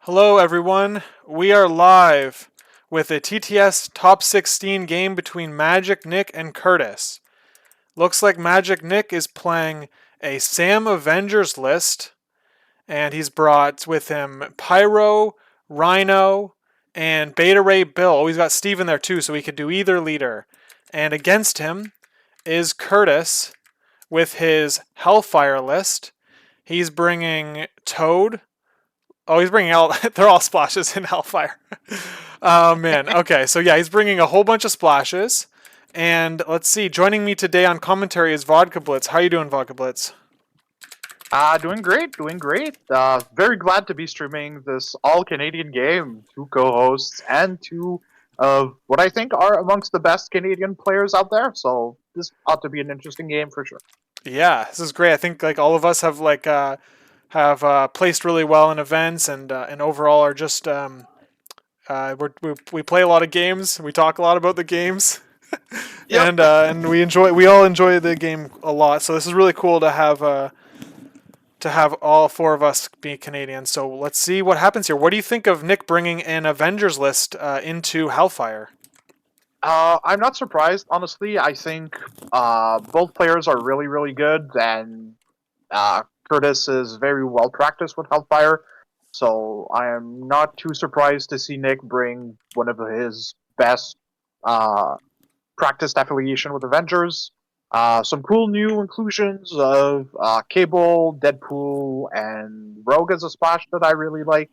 Hello everyone, we are live with a TTS top 16 game between MagikNik and Kurtis. Looks like MagikNik is playing a Sam Avengers list, and he's brought with him Pyro, Rhino, and Beta Ray Bill. Oh, he's got Steve in there too, so he could do either leader. And against him is Kurtis with his Hellfire list. He's bringing Toad. Oh, he's bringing out. They're all splashes in Hellfire. Oh man. Okay, so yeah, he's bringing a whole bunch of splashes. And let's see. Joining me today on commentary is Vodka Blitz. How you doing, Vodka Blitz? Doing great, doing great. Very glad to be streaming this all-Canadian game. Two co-hosts and two of what I think are amongst the best Canadian players out there. So this ought to be an interesting game for sure. Yeah, this is great. I think like all of us have placed really well in events and overall are just we play a lot of games. We talk a lot about the games. Yep. And we all enjoy the game a lot. So this is really cool to have all four of us be Canadian. So let's see what happens here. What do you think of Nick bringing an Avengers list into Hellfire? I'm not surprised, honestly. I think both players are really, really good, and Kurtis is very well practiced with Hellfire. So I am not too surprised to see Nick bring one of his best practiced affiliation with Avengers. Some cool new inclusions of Cable, Deadpool, and Rogue as a splash that I really like.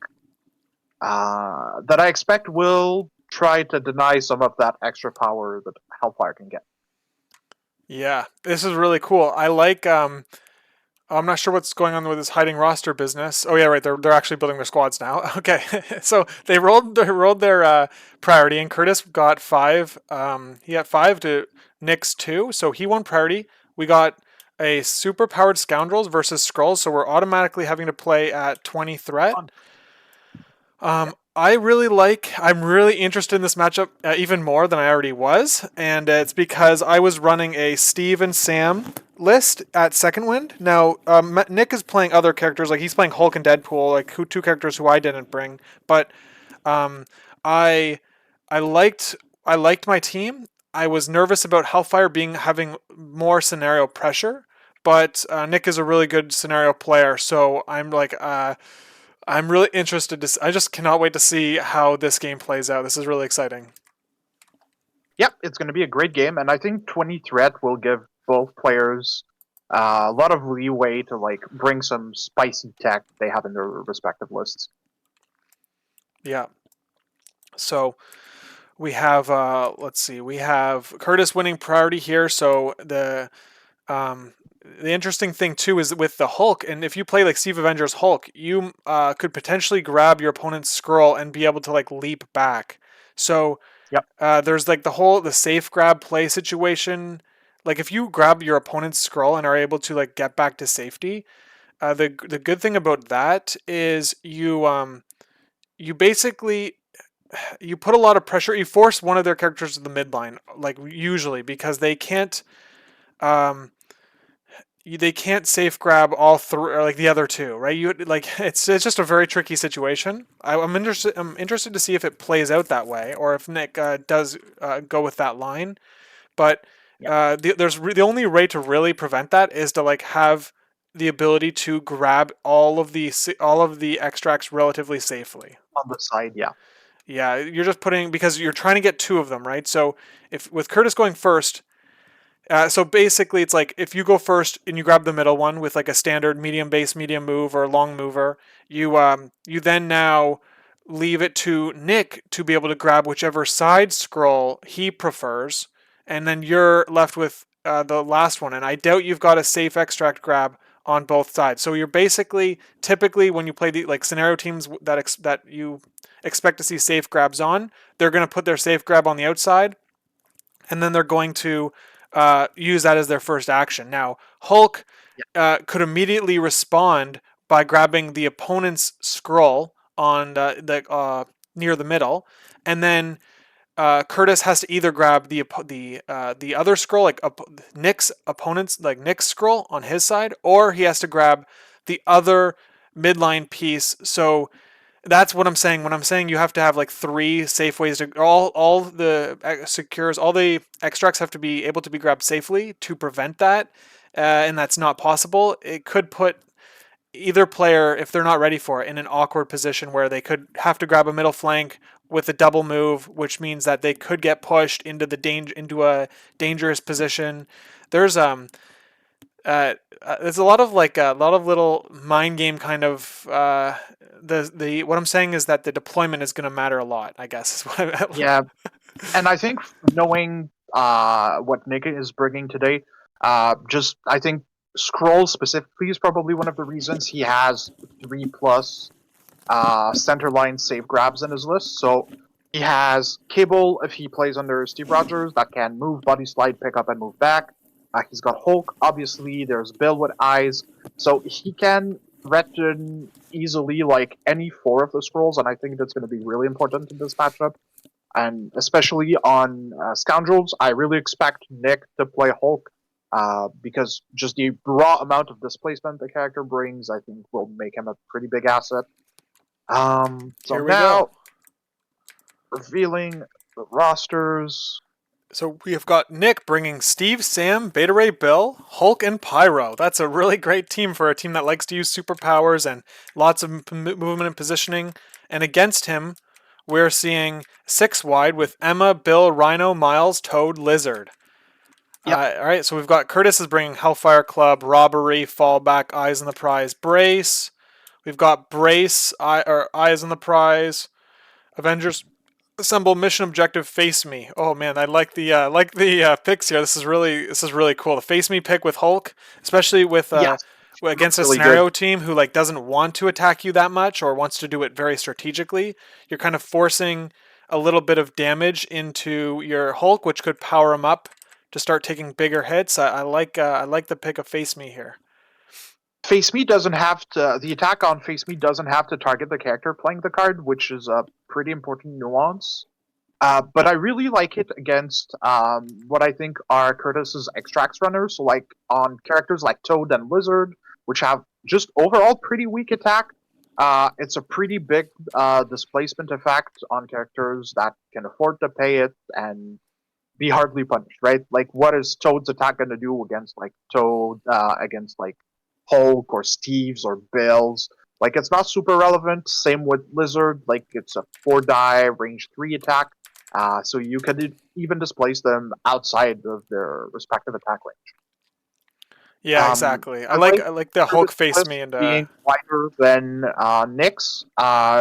That I expect will try to deny some of that extra power that Hellfire can get. Yeah, this is really cool. I like. I'm not sure what's going on with this hiding roster business. Oh yeah, right. They're actually building their squads now. Okay, so they rolled their priority, and Kurtis got 5. He got 5 to Nick's 2, so he won priority. We got a super powered scoundrels versus Skrulls, so we're automatically having to play at 20 threat. I'm really interested in this matchup even more than I already was, and it's because I was running a Steve and Sam list at Second Wind. Now, Nick is playing other characters, like he's playing Hulk and Deadpool, like two characters who I didn't bring, but um, I I liked my team. I was nervous about Hellfire having more scenario pressure, but Nick is a really good scenario player, so I'm really interested to. I just cannot wait to see how this game plays out. This is really exciting. Yep, it's going to be a great game, and I think 20 threat will give both players a lot of leeway to like bring some spicy tech they have in their respective lists. Yeah. So we have let's see, we have Kurtis winning priority here. So the interesting thing too is with the Hulk, and if you play like Steve Avengers Hulk, you could potentially grab your opponent's scroll and be able to like leap back. So Yep. there's like the safe grab play situation. Like if you grab your opponent's scroll and are able to like get back to safety, the good thing about that is you basically you put a lot of pressure. You force one of their characters to the midline, like usually because um, they can't safe grab all three or like the other two, right? You like it's just a very tricky situation. I'm interested to see if it plays out that way or if Nick does go with that line. But Yep. the only way to really prevent that is to like have the ability to grab all of the extracts relatively safely. On the side, yeah. Yeah, you're just putting because you're trying to get 2 of them, right? So if with Kurtis going first, so basically it's like if you go first and you grab the middle one with like a standard medium base, medium move, or long mover, you then now leave it to Nick to be able to grab whichever side scroll he prefers, and then you're left with the last one. And I doubt you've got a safe extract grab on both sides. So you're basically typically when you play the like scenario teams that you expect to see safe grabs on, they're going to put their safe grab on the outside, and then they're going to use that as their first action. Now, Hulk could immediately respond by grabbing the opponent's scroll on the near the middle, and then Kurtis has to either grab the other scroll, like Nick's opponent's like Nick's scroll on his side, or he has to grab the other midline piece. So That's what I'm saying. When I'm saying you have to have like 3 safe ways to all the secures, all the extracts have to be able to be grabbed safely to prevent that, and that's not possible. It could put either player, if they're not ready for it, in an awkward position where they could have to grab a middle flank with a double move, which means that they could get pushed into into a dangerous position. There's there's a lot of like a lot of little mind game kind of the what I'm saying is that the deployment is going to matter a lot. I guess is Yeah, and I think knowing what Nick is bringing today, just I think scroll specifically is probably one of the reasons he has 3+ center line save grabs in his list. So he has Cable if he plays under Steve Rogers that can move, body slide, pick up, and move back. He's got Hulk, obviously. There's Bill with eyes, so he can threaten easily like any 4 of the scrolls, and I think that's going to be really important in this matchup. And especially on Scoundrels, I really expect Nick to play Hulk because just the raw amount of displacement the character brings, I think, will make him a pretty big asset. So Here we now go. revealing the rosters. So we have got Nick bringing Steve, Sam, Beta Ray, Bill, Hulk, and Pyro. That's a really great team for a team that likes to use superpowers and lots of movement and positioning. And against him, we're seeing 6 wide with Emma, Bill, Rhino, Miles, Toad, Lizard. Yep. All right, so we've got Kurtis is bringing Hellfire Club, Robbery, Fallback, Eyes on the Prize, Brace. We've got Brace, Eyes on the Prize, Avengers, Assemble, Mission Objective, Face Me. Oh man, I like the picks here. This is really cool. The Face Me pick with Hulk, especially with Yes. against a Really good. scenario team who like doesn't want to attack you that much or wants to do it very strategically. You're kind of forcing a little bit of damage into your Hulk, which could power him up to start taking bigger hits. I like the pick of Face Me here. Face Me doesn't have to. The attack on Face Me doesn't have to target the character playing the card, which is a pretty important nuance. But I really like it against what I think are Curtis's extracts runners. So, like on characters like Toad and Lizard, which have just overall pretty weak attack. It's a pretty big displacement effect on characters that can afford to pay it and be hardly punished, right? Like, what is Toad's attack going to do against like Toad, against like Hulk or Steve's or Bill's? Like, it's not super relevant. Same with Lizard. Like, it's a 4-die range 3 attack. So you could even displace them outside of their respective attack range. Yeah, exactly. I like I like the Hulk this Face list Me and being wider than Nick's,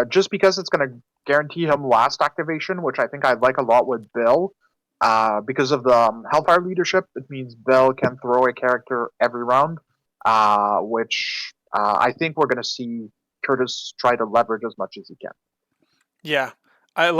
just because it's going to guarantee him last activation, which I think I like a lot with Bill. Because of the Hellfire leadership, it means Bill can throw a character every round, which I think we're going to see Kurtis try to leverage as much as he can. yeah. I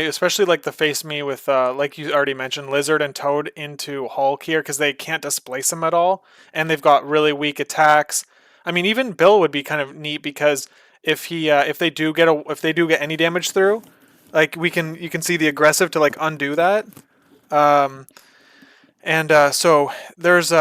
especially like the Face Me with like you already mentioned Lizard and Toad into Hulk here because they can't displace him at all and they've got really weak attacks. I mean even Bill would be kind of neat because if they do get any damage through, like you can see the aggressive to like undo that. Um, and so there's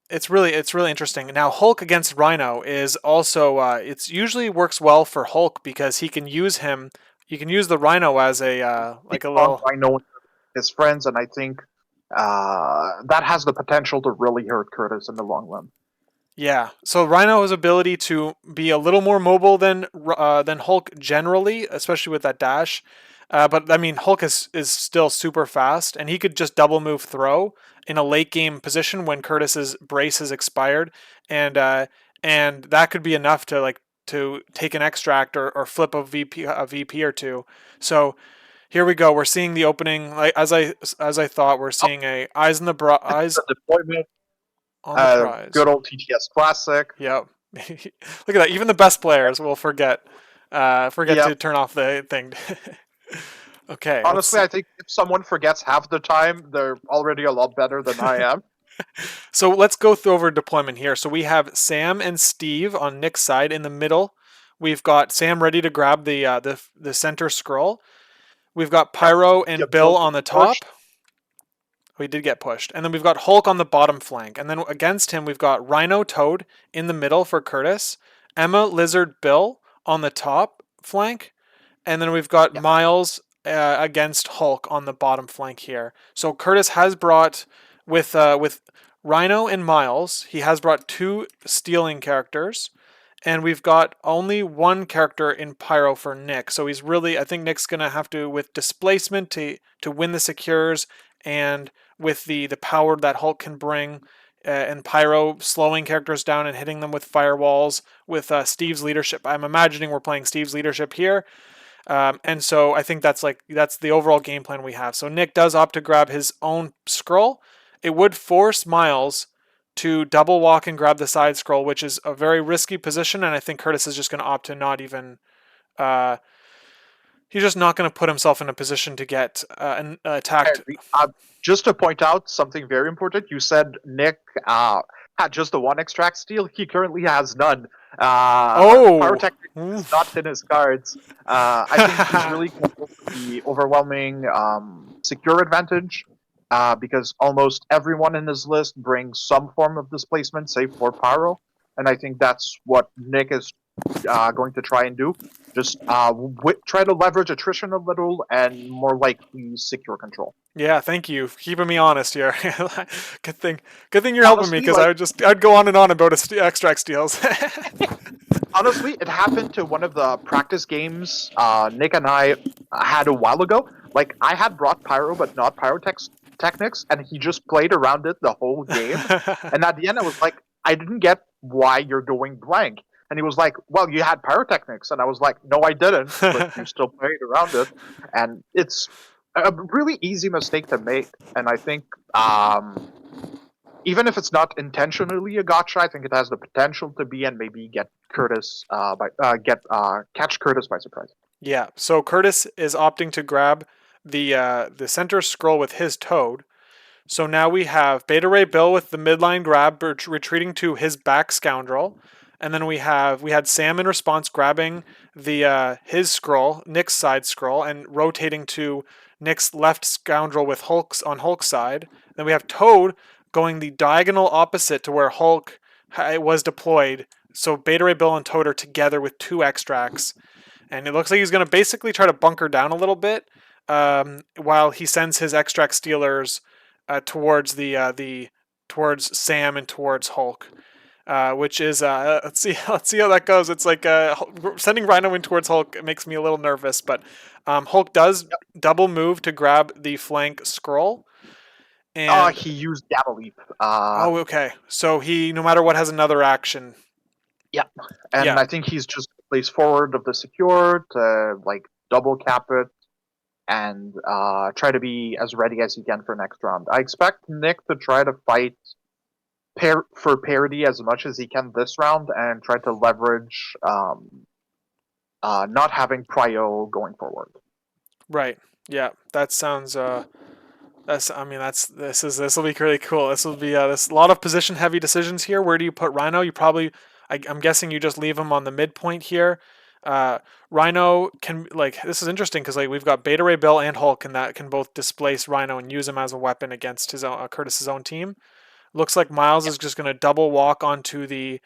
it's really interesting. Now Hulk against Rhino is also it's usually works well for Hulk because he can use him. You can use the Rhino as a like a little I know his friends, and I think that has the potential to really hurt Kurtis in the long run. yeah. So Rhino has ability to be a little more mobile than Hulk generally, especially with that dash. But I mean, Hulk is still super fast, and he could just double move throw in a late game position when Curtis's brace has expired, and that could be enough to like to take an extract or flip a VP or two. So here we go. We're seeing the opening, like as I thought. We're seeing a eyes The deployment, on the prize. good old TTS classic. Yep. Look at that. Even the best players will forget Yep. to turn off the thing. Okay. Honestly, I think if someone forgets half the time, they're already a lot better than I am. So let's go through over deployment here. So we have Sam and Steve on Nick's side in the middle. We've got Sam ready to grab the center scroll. We've got Pyro and Yeah, Bill on the top. pushed. We did get pushed. And then we've got Hulk on the bottom flank. And then against him, we've got Rhino Toad in the middle for Kurtis. Emma, Lizard, Bill on the top flank, and then we've got Yeah. Miles against Hulk on the bottom flank here. So Kurtis has brought with Rhino and Miles, he has brought 2 stealing characters, and we've got only 1 character in Pyro for Nick. So he's really, I think Nick's gonna have to, with displacement to win the secures, and with the power that Hulk can bring. And Pyro slowing characters down and hitting them with firewalls with Steve's leadership. I'm imagining we're playing Steve's leadership here. And so I think that's the overall game plan we have. So Nick does opt to grab his own scroll. It would force Miles to double walk and grab the side scroll, which is a very risky position. And I think Kurtis is just going to opt to not even. He's just not going to put himself in a position to get attacked. Just to point out something very important, you said Nick had just the 1 extract steal. He currently has none. Pyrotechnic is not in his cards. I think he's really careful with the overwhelming secure advantage because almost everyone in his list brings some form of displacement, save for Pyro. And I think that's what Nick is going to try and do. Just try to leverage attrition a little and more likely secure control. Yeah, thank you for keeping me honest here. Good thing you're helping me, because I'd go on and on about extract steals. Honestly, it happened to one of the practice games Nick and I had a while ago. Like, I had brought Pyro, but not Pyrotechnics, and he just played around it the whole game. And at the end, I was like, I didn't get why you're going blank. And he was like, well, you had Pyrotechnics. And I was like, no, I didn't, but you still played around it. And it's a really easy mistake to make. And I think even if it's not intentionally a gotcha, I think it has the potential to be, and maybe get Kurtis catch Kurtis by surprise. Yeah, so Kurtis is opting to grab the center scroll with his Toad. So now we have Beta Ray Bill with the midline grab, retreating to his back Scoundrel. And then we had Sam in response grabbing the his scroll, Nick's side scroll, and rotating to Nick's left Scoundrel with Hulk's side. Then we have Toad going the diagonal opposite to where Hulk was deployed. So Beta Ray Bill and Toad are together with 2 extracts. And it looks like he's going to basically try to bunker down a little bit while he sends his extract stealers towards towards Sam and towards Hulk. Which is let's see how that goes. It's like sending Rhino in towards Hulk makes me a little nervous, but Hulk does double move to grab the flank scroll. And he used Gamma Leap. Okay. So he, no matter what, has another action. Yeah, and I think he's just placed forward of the secure to like double cap it and try to be as ready as he can for next round. I expect Nick to try to fight for parity as much as he can this round and try to leverage not having prio going forward. Right. Yeah. That sounds. This will be really cool. This will be there's a lot of position heavy decisions here. Where do you put Rhino? You probably, I'm guessing you just leave him on the midpoint here. Rhino can, like, this is interesting because like we've got Beta Ray Bill and Hulk, and that can both displace Rhino and use him as a weapon against his own Kurtis's own team. Looks like Miles is just going to double walk onto the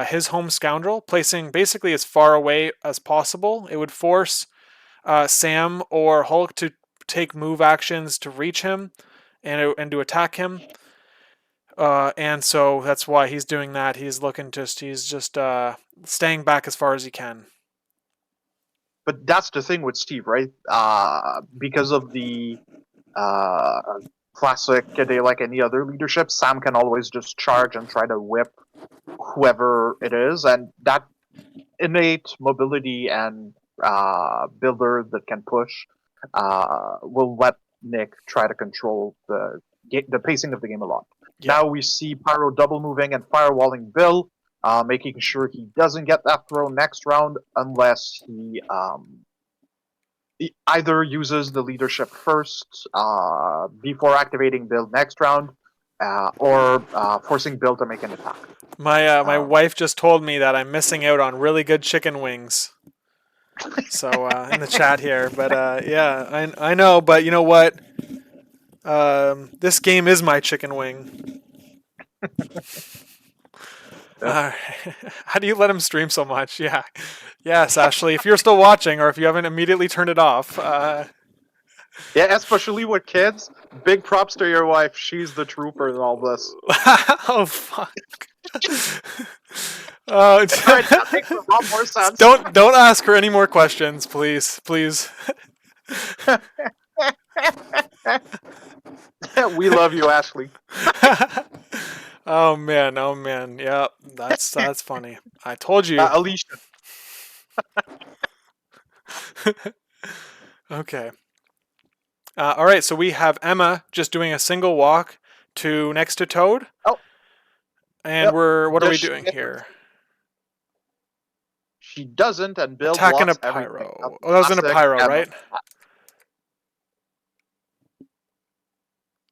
his home Scoundrel, placing basically as far away as possible. It would force Sam or Hulk to take move actions to reach him and to attack him. And so that's why he's doing that. He's just staying back as far as he can. But that's the thing with Steve, right? Because of the classic, like any other leadership, Sam can always just charge and try to whip whoever it is, and that innate mobility and builder that can push will let Nick try to control the pacing of the game a lot. Yeah. Now we see Pyro double moving and firewalling Bill, making sure he doesn't get that throw next round unless he either uses the leadership first before activating Bill next round, or forcing Bill to make an attack. My wife just told me that I'm missing out on really good chicken wings. So in the chat here, but yeah, I know, but you know what? This game is my chicken wing. Uh, how do you let him stream so much? Yeah. Yes, Ashley, if you're still watching or if you haven't immediately turned it off. Yeah, especially with kids. Big props to your wife. She's the trooper in all this. Oh, fuck. Uh, Alright, that makes a lot more sense. don't ask her any more questions, please. Please. We love you, Ashley. Oh man, oh man. Yeah, that's funny. I told you. Alicia. Okay. All right, so we have Emma just doing a single walk to next to Toad. Oh, And yep. what are we Does she doing get here? She doesn't, and Bill Attacking a blocks everything. pyro. Oh, that was in a Classic pyro, Emma. right?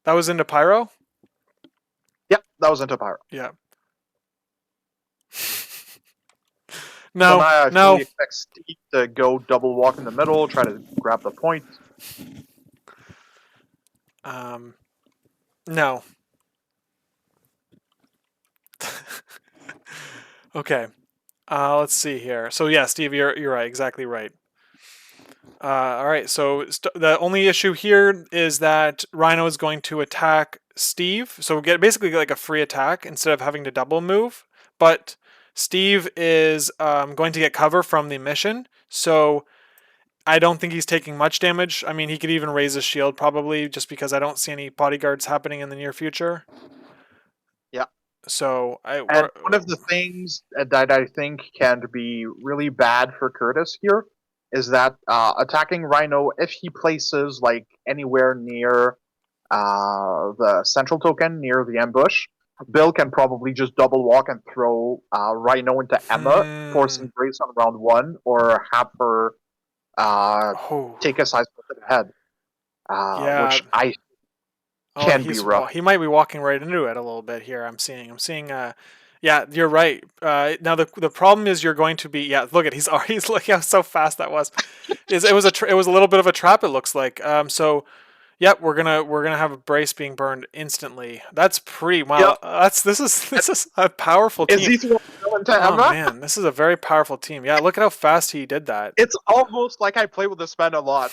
That was into pyro? Yep, that was into pyro. Yeah. So No, now I no. fully expect Steve to go double walk in the middle, try to grab the point. No. Okay. Let's see here. So yeah, Steve, you're right, exactly right. All right. So the only issue here is that Rhino is going to attack Steve. So we get basically like a free attack instead of having to double move. But Steve is going to get cover from the mission. So I don't think he's taking much damage. I mean, he could even raise his shield probably just because I don't see any bodyguards happening in the near future. Yeah. So And one of the things that I think can be really bad for Kurtis here is that attacking Rhino, if he places like anywhere near the central token, near the ambush, Bill can probably just double walk and throw Rhino into Emma, forcing Grace on round 1, or have her take a size to the head, which I can be rough. He might be walking right into it a little bit here. I'm seeing. Yeah, you're right. Now the problem is you're going to be. Yeah, look at he's look how so fast that was. It was a little bit of a trap. It looks like. So, yep, we're gonna have a brace being burned instantly. That's pretty wow. Yep. This is a powerful team. Is he Oh man, this is a very powerful team. Yeah, look at how fast he did that. It's almost like I play with this man a lot.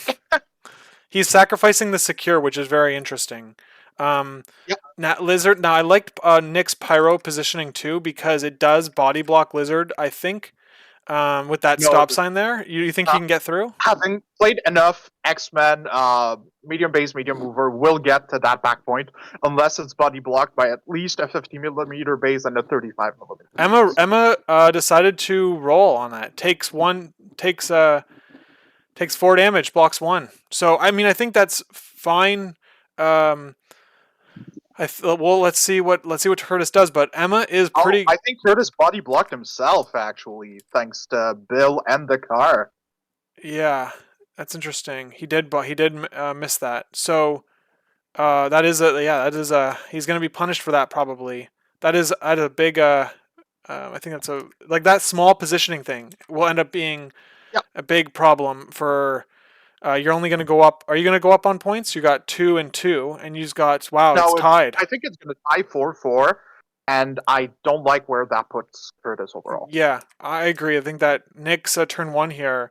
He's sacrificing the secure, which is very interesting. Yep. Now Lizard. Now I liked Nick's pyro positioning too because it does body block Lizard. I think with that stop sign there, you think he can get through? Having played enough X-Men, medium base, medium mover will get to that back point unless it's body blocked by at least a 50mm base and a 35mm. Emma decided to roll on that. Takes 4 damage, blocks 1. So I mean I think that's fine. Well, let's see what Kurtis does. But Emma is pretty. I think Kurtis body blocked himself actually, thanks to Bill and the car. Yeah, that's interesting. He did miss that. So he's going to be punished for that probably. That is at a big. I think that's that small positioning thing will end up being a big problem for. You're only going to go up. Are you going to go up on points? You got 2 and 2, and you just got it's tied. I think it's going to tie 4-4, and I don't like where that puts Kurtis overall. Yeah, I agree. I think that Nick's turn 1 here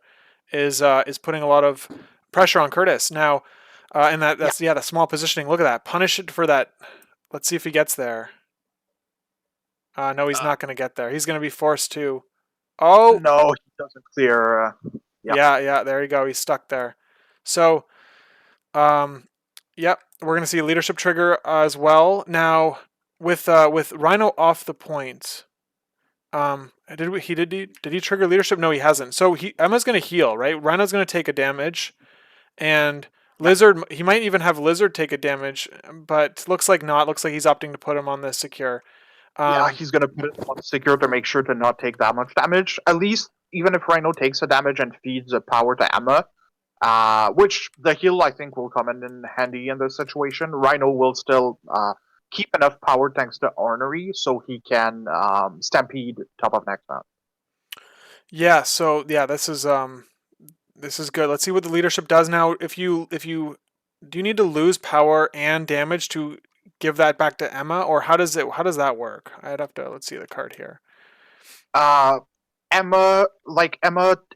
is putting a lot of pressure on Kurtis now, and that's the small positioning. Look at that. Punish it for that. Let's see if he gets there. No, he's not going to get there. He's going to be forced to. Oh no, he doesn't clear. Yeah. There you go. He's stuck there. So, yep, we're gonna see a leadership trigger as well. Now, with Rhino off the point, did he trigger leadership? No, he hasn't. So Emma's gonna heal, right? Rhino's gonna take a damage, and Lizard, he might even have Lizard take a damage, but looks like not. Looks like he's opting to put him on the secure. He's gonna put it on secure to make sure to not take that much damage. At least, even if Rhino takes a damage and feeds the power to Emma. Which the heal I think will come in handy in this situation. Rhino will still keep enough power thanks to Ornery, so he can stampede top of next round. Yeah. So yeah, this is good. Let's see what the leadership does now. If you do you need to lose power and damage to give that back to Emma, or how does that work? Let's see the card here. Uh, Emma,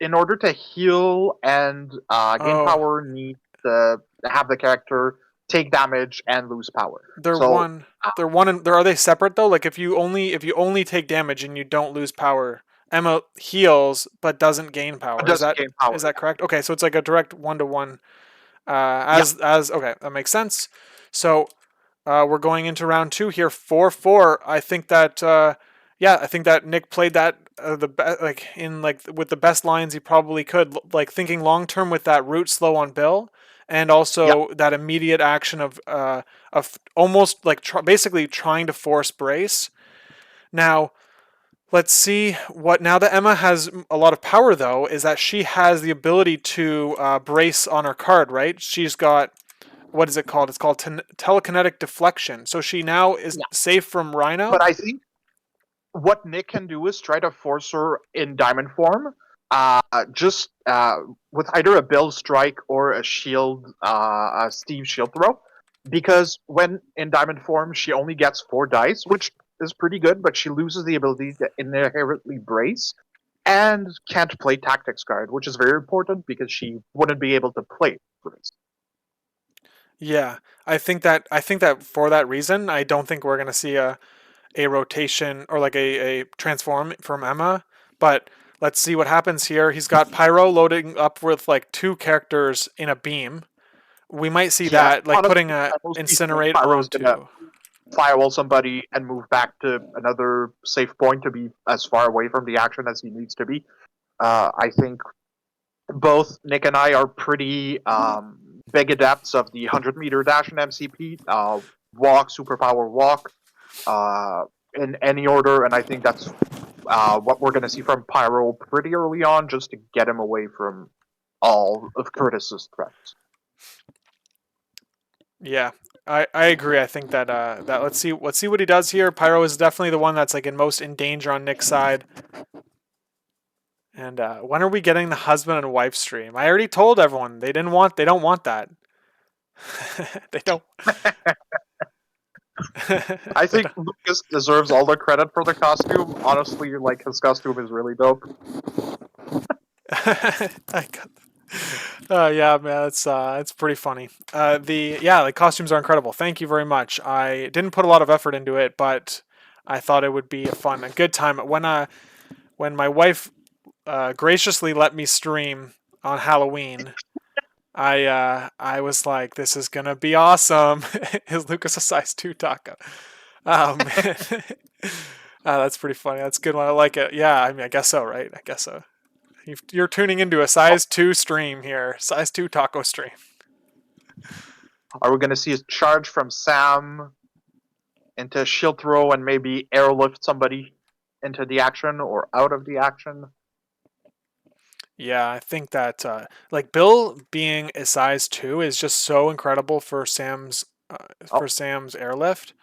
in order to heal and gain Oh, power, needs to have the character take damage and lose power. they're So one. They're one. And are they separate though? Like if you only take damage and you don't lose power, Emma heals but doesn't gain it power. Is doesn't that gain is power. that correct? Okay, so it's like a direct 1-to-1. Yeah, As okay, that makes sense. So we're going into round two here, 4-4. I think that yeah, I think that Nick played that like in like with the best lines he probably could, like thinking long term with that root slow on Bill, and yeah. also that immediate action of almost like basically trying to force brace. Now let's see what now that Emma has a lot of power though is that she has the ability to brace on her card, right? She's got what is it called? It's called telekinetic deflection. So she now is Yeah. safe from But Rhino. I think what Nick can do is try to force her in diamond form, just with either a build strike or a shield, a Steve shield throw. Because when in diamond form, she only gets 4 dice, which is pretty good, but she loses the ability to inherently brace and can't play tactics card, which is very important because she wouldn't be able to play brace. Yeah, I think that for that reason, I don't think we're gonna see a rotation or like a transform from Emma. But let's see what happens here. He's got Pyro loading up with like two characters in a beam. We might see Yeah, that, like putting honestly, a I mostly think incinerate Pyro's gonna onto. firewall somebody and move back to another safe point to be as far away from the action as he needs to be. I think both Nick and I are pretty big adepts of the 100-meter dash in MCP, walk, superpower walk, in any order, and I think that's what we're going to see from Pyro pretty early on, just to get him away from all of Kurtis's threats. Yeah, I agree. I think that that let's see what he does here. Pyro is definitely the one that's like in most in danger on Nick's side. And when are we getting the husband and wife stream? I already told everyone they don't want that. they don't. I they think don't. Lucas deserves all the credit for the costume. Honestly, like his costume is really dope. I got, yeah, man, it's pretty funny. The yeah, the costumes are incredible. Thank you very much. I didn't put a lot of effort into it, but I thought it would be a good time when my wife graciously let me stream on Halloween. I was like, this is gonna be awesome. Is Lucas a size 2 taco? Um, that's pretty funny. That's a good one. I like it. Yeah, I mean, I guess so, right? I guess so. You're tuning into a Oh, size 2 stream here, size 2 taco stream. are we going to see a charge from Sam into shield throw and maybe airlift somebody into the action or out of the action? Yeah, I think that like Bill being a size 2 is just so incredible Oh, for Sam's airlift.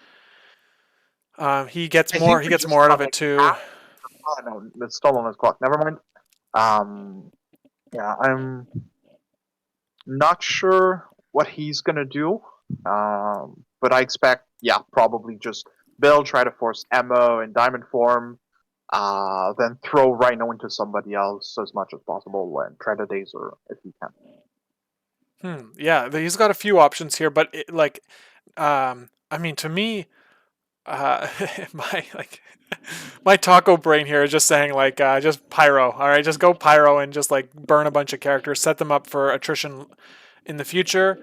He gets I think more. He we gets just more out got of it like too. half. Oh no, it's still on his clock. Never mind. Um, yeah, I'm not sure what he's gonna do. But I expect, yeah, probably just Bill try to force Emma in diamond form, then throw Rhino into somebody else as much as possible and try to Dazer if he can. Yeah, he's got a few options here, but I mean, to me, uh, my like my taco brain here is just saying like just pyro. All right, just go pyro and just like burn a bunch of characters, set them up for attrition in the future.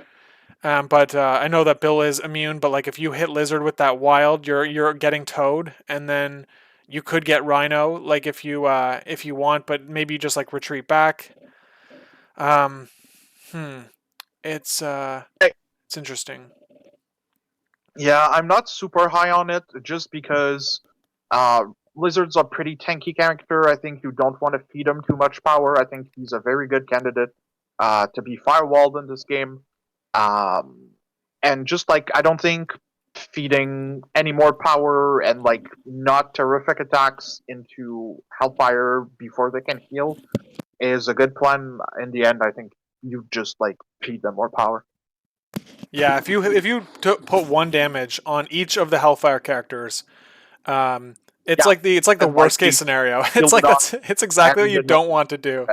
But I know that Bill is immune, but like if you hit Lizard with that wild, you're getting Toad, and then you could get Rhino, like if you want, but maybe you just like retreat back. Um, hmm, it's uh, Hey, it's interesting. yeah, I'm not super high on it just because uh, Lizard's a pretty tanky character. I think you don't want to feed him too much power. I think he's a very good candidate to be firewalled in this game. Um, and just like I don't think feeding any more power and like not terrific attacks into Hellfire before they can heal is a good plan. In the end, I think you just like feed them more power. Yeah, if you put 1 damage on each of the Hellfire characters, um, It's Yeah, like the and like worst case the scenario. It's build like up it's exactly what and you don't want to do.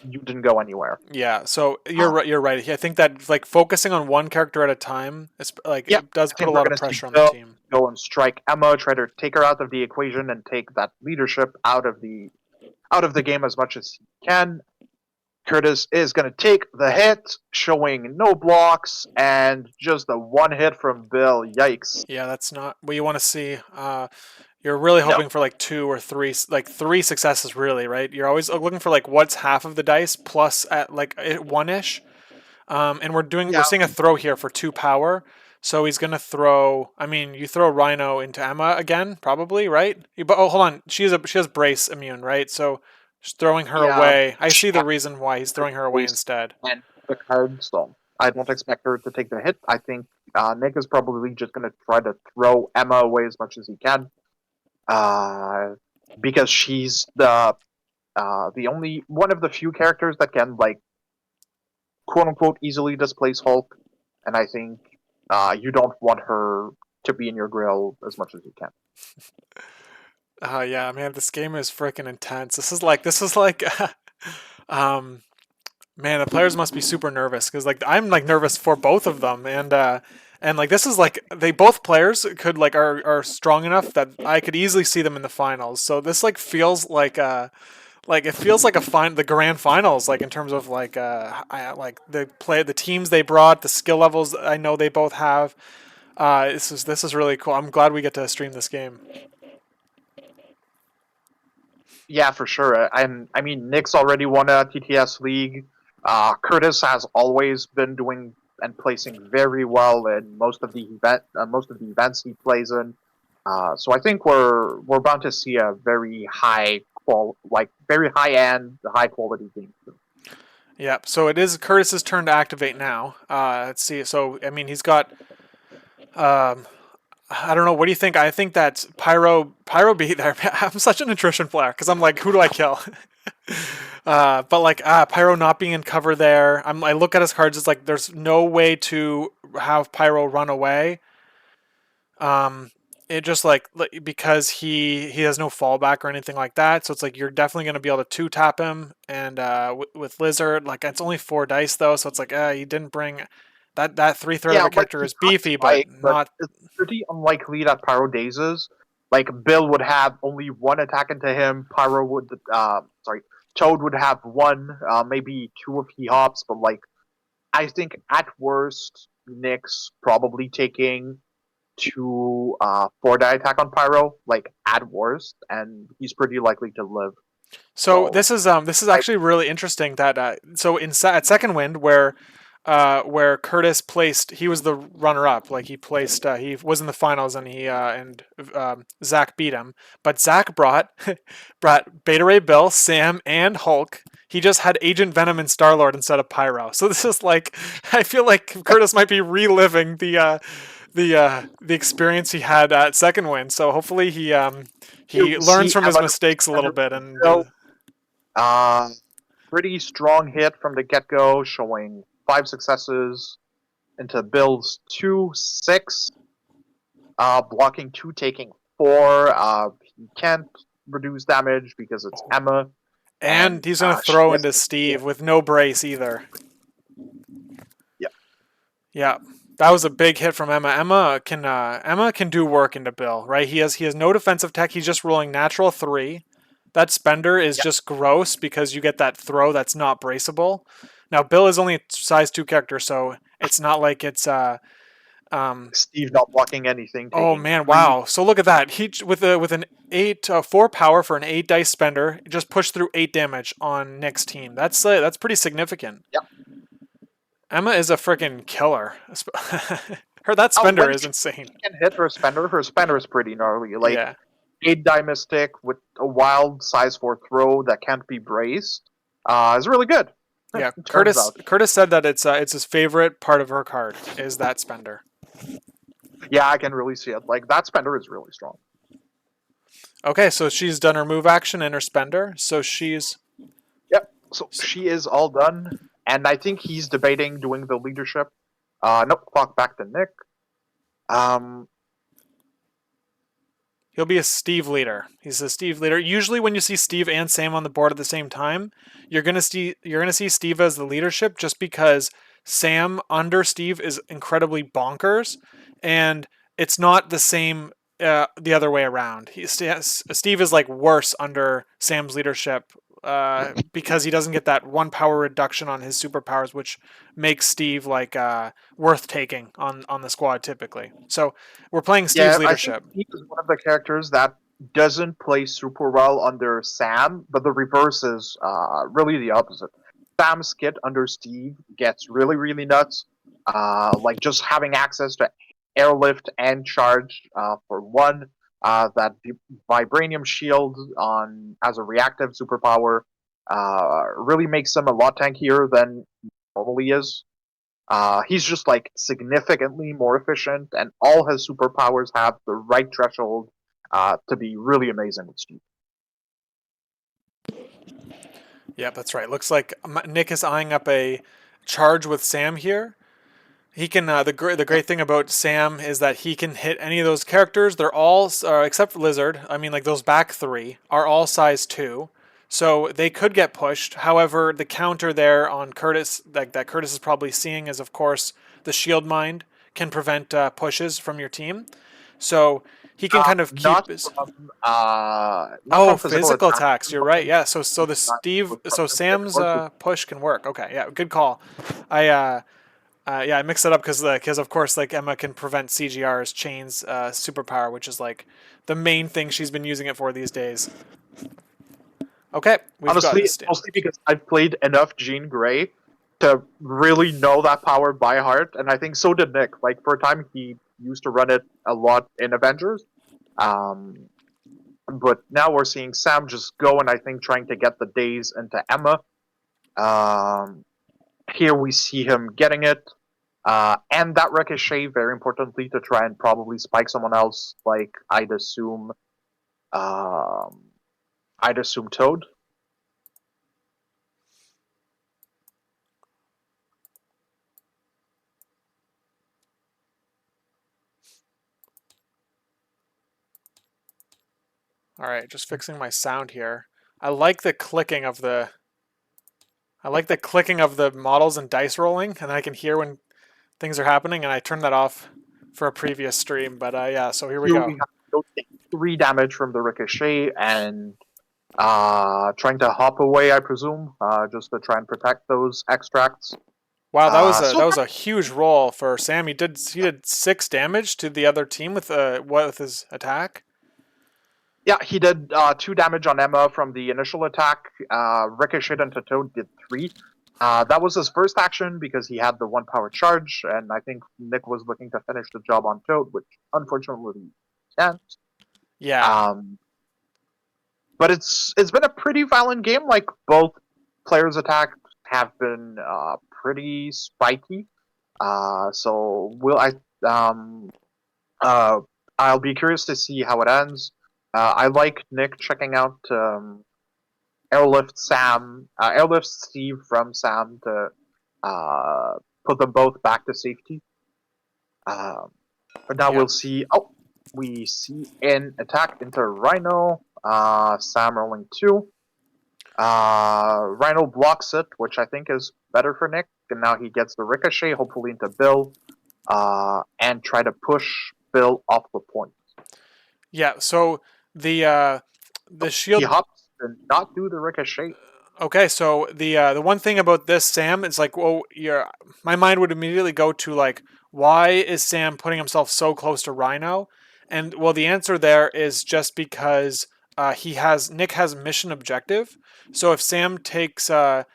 you didn't go anywhere. Yeah, so you're Um, right. You're right. I think that like focusing on one character at a time, like yeah, it does I put a think we're lot of gonna see pressure on the Bill team. go and strike Emma, try to take her out of the equation and take that leadership out of the game as much as he can. Kurtis is going to take the hit, showing no blocks, and just the one hit from Bill. Yikes. Yeah, that's not what you want to see. You're really No. hoping for like two or three, like three successes, really, right? You're always looking for like what's half of the dice plus at like one ish. And we're Yeah. seeing a throw here for 2 power. So he's gonna throw. I mean, you throw Rhino into Emma again, probably, right? But oh, hold on. She has brace immune, right? So just throwing her Yeah. away. I She see the has reason why he's throwing her away waste instead. and the card, so I don't expect her to take the hit. I think Nick is probably just going to try to throw Emma away as much as he can. Because she's the only one of the few characters that can like quote unquote easily displace Hulk, and I think you don't want her to be in your grill as much as you can. Yeah, man, this game is freaking intense. This is like, um, man, the players must be super nervous because like I'm like nervous for both of them, and like this is like they both players could like are strong enough that I could easily see them in the finals. So this like feels like it feels like the grand finals like in terms of like the teams they brought, the skill levels I know they both have. This is really cool. I'm glad we get to stream this game. Yeah, for sure. And I mean, Nick's already won a TTS league. Kurtis has always been doing and placing very well in most of the events he plays in. So I think we're bound to see a very very high end, high quality game. Yep. So it is Curtis's turn to activate now. Let's see. So I mean, he's got. Um, I don't know. What do you think? I think that Pyro beat there. I'm such an attrition player because I'm like, who do I kill? But like Pyro not being in cover there. I look at his cards. It's like there's no way to have Pyro run away. Um, it just like because he has no fallback or anything like that. So it's like you're definitely gonna be able to two tap him. And with Lizard, like it's only 4 dice though. So it's like he didn't bring that 3/3 of Yeah, a like character he's is not beefy, but spike, but not. it's pretty unlikely that Pyro dazes. Like Bill would have only one attack into him. Toad would have one, maybe two if he hops. But like, I think at worst, Nick's probably taking two 4 die attack on Pyro, like at worst, and he's pretty likely to live. So So this is I actually really interesting that so at second wind where Curtis placed he was the runner up like he was in the finals and Zach beat him, but Zach brought Beta Ray Bill, Sam, and Hulk. He just had Agent Venom and Star Lord instead of Pyro. So this is like I feel like Curtis might be reliving the experience he had at second wind. So hopefully he you'll learns see from his Emma mistakes a little bit and Bill. Uh, Pretty strong hit from the get go, showing 5 successes into Bill's 2-6, blocking 2, taking 4. He can't reduce damage because it's Emma, and and he's gonna she throw has into Steve with no brace either. yeah, Yeah. That was a big hit from Emma. Emma can do work into Bill, right? He has no defensive tech. He's just rolling natural 3. That spender is yeah. just gross because you get that throw that's not braceable. Now Bill is only a size 2 character, so it's not like it's um Steve not blocking anything, oh taking man, 3. wow. So look at that. He with an 4 power for an 8 dice spender, just pushed through 8 damage on Nick's team. That's pretty significant. Yeah. Emma is a freaking killer. That Oh, spender when is she insane. can hit her spender is pretty gnarly. Like Yeah. 8 die mystic with a wild size 4 throw that can't be braced is really good. Yeah. It turns Curtis out. Curtis said that it's his favorite part of her card is that spender. Yeah, I can really see it. Like that spender is really strong. Okay, so she's done her move action and her spender. So she's Yep. So she is all done, and I think he's debating doing the leadership. Nope. Clock back to Nick. Um. He'll be a Steve leader. He's a Steve leader. Usually, when you see Steve and Sam on the board at the same time, you're gonna see Steve as the leadership, just because Sam under Steve is incredibly bonkers, and it's not the same the other way around. Steve is like worse under Sam's leadership because he doesn't get that one power reduction on his superpowers, which makes Steve like worth taking on the squad typically. So we're playing Steve's Yeah, I think leadership. Steve is one of the characters that doesn't play super well under Sam, but the reverse is really the opposite. Sam's kit under Steve gets really, really nuts. Like just having access to airlift and charge for one, that vibranium shield on as a reactive superpower really makes him a lot tankier than he normally is. He's just like significantly more efficient, and all his superpowers have the right threshold to be really amazing with Steve. Yep, that's right. Looks like Nick is eyeing up a charge with Sam here. He can. The great thing about Sam is that he can hit any of those characters. They're all except for Lizard. I mean, like those back three are all size 2, so they could get pushed. However, the counter there on Kurtis, like that Kurtis is probably seeing, is of course the Shield Mind can prevent pushes from your team. So he can kind of keep Not his. from Oh, physical physical attacks. attacks. You're right. Yeah. So the Steve. So Sam's push can work. Okay. Yeah. Good call. I yeah, I mixed it up because of course like Emma can prevent CGR's chains superpower, which is like the main thing she's been using it for these days. Okay, we've got Honestly, this. mostly because I've played enough Jean Grey to really know that power by heart, and I think so did Nick. Like for a time, he used to run it a lot in Avengers. Um, but now we're seeing Sam just go and I think trying to get the days into Emma. Um, Here we see him getting it. And that ricochet, very importantly, to try and probably spike someone else, like um, I'd assume Toad. All right, just fixing my sound here. I like the clicking of the. I like the clicking of the models and dice rolling, and I can hear when things are happening, and I turned that off for a previous stream. But yeah, so here we Here go. we have to take 3 damage from the ricochet and trying to hop away, I presume, just to try and protect those extracts. Wow, So that was a huge roll for Sam. He did 6 damage to the other team with his attack. yeah, he did 2 damage on Emma from the initial attack. Ricochet into Toad did 3. That was his first action because he had the 1 power charge, and I think Nick was looking to finish the job on Toad, which unfortunately he can't. Yeah. But it's been a pretty violent game. Like both players' attacks have been pretty spiky. So um uh I'll be curious to see how it ends. I like Nick checking out airlift Steve from Sam to put them both back to safety. But now Yeah. we'll see. Oh, we see an attack into Rhino. Sam rolling 2. Rhino blocks it, which I think is better for Nick. And now he gets the ricochet, hopefully into Bill, and try to push Bill off the point. Yeah. So the He shield. hops and not do the ricochet. Okay, so the one thing about this Sam is like, well, my mind would immediately go to like, why is Sam putting himself so close to Rhino? And well, the answer there is just because Nick has mission objective. So if Sam takes and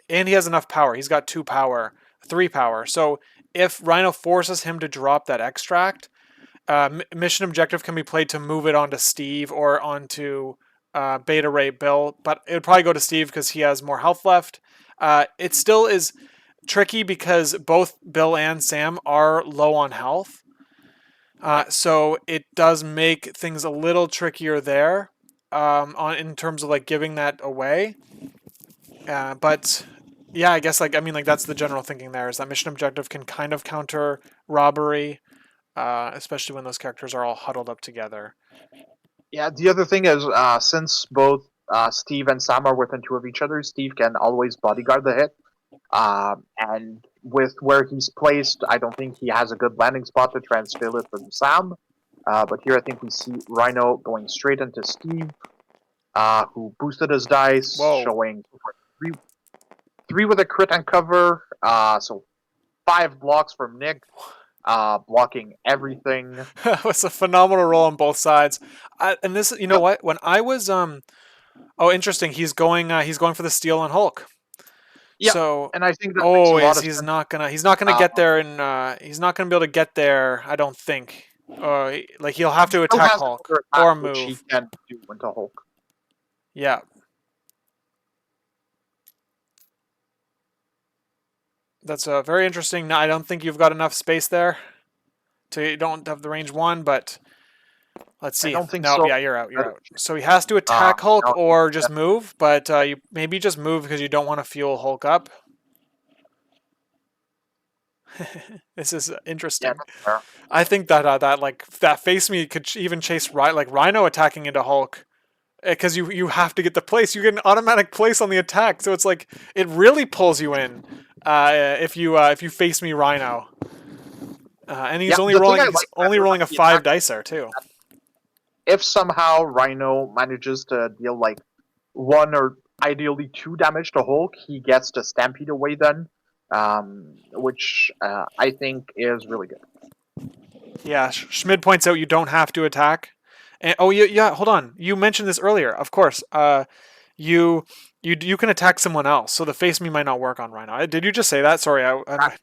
he has enough power, he's got 2 power, 3 power. So if Rhino forces him to drop that extract, mission objective can be played to move it onto Steve or onto Beta Ray Bill, but it would probably go to Steve because he has more health left. It still is tricky because both Bill and Sam are low on health. So it does make things a little trickier there in terms of like giving that away. But yeah, I guess like that's the general thinking there is that mission objective can kind of counter robbery, especially when those characters are all huddled up together. Yeah, the other thing is, since both Steve and Sam are within two of each other, Steve can always bodyguard the hit. And with where he's placed, I don't think he has a good landing spot to transfer it from Sam. But here I think we see Rhino going straight into Steve, who boosted his dice, Whoa. showing three, three with a crit and cover. So 5 blocks from Nick, blocking everything. It was a phenomenal roll on both sides. And this, you know Yep. what? When I was oh, interesting. He's going for the steal on Hulk. Yep. So, And I think that makes a oh, lot is of sense. he's not gonna Uh, get there, and he's not gonna be able to get there. I don't think. Like he'll have he to still attack has Hulk another attack, or which he move. can do into Hulk. Yeah, that's very interesting. No, I don't think you've got enough space there to you don't have the range one, but let's I see. don't think No, so. yeah, you're out. You're Better out. check. So he has to attack Hulk Now, or just move, but you maybe just move because you don't want to fuel Hulk up. This is yeah, interesting. that's fair. I think that that face me could even chase like Rhino attacking into Hulk because you have to get the place. You get an automatic place on the attack, so it's like it really pulls you in if you face me Rhino. And Yeah, the thing I he's like only better than rolling a the 5 attack, dice there too. if somehow Rhino manages to deal like 1 or ideally 2 damage to Hulk, he gets to Stampede away then, which I think is really good. Yeah, Schmid points out you don't have to attack. And oh yeah, hold on. You mentioned this earlier. Of course. You you can attack someone else, so the face me might not work on Rhino. Did you just say that? Sorry, I Uh, might.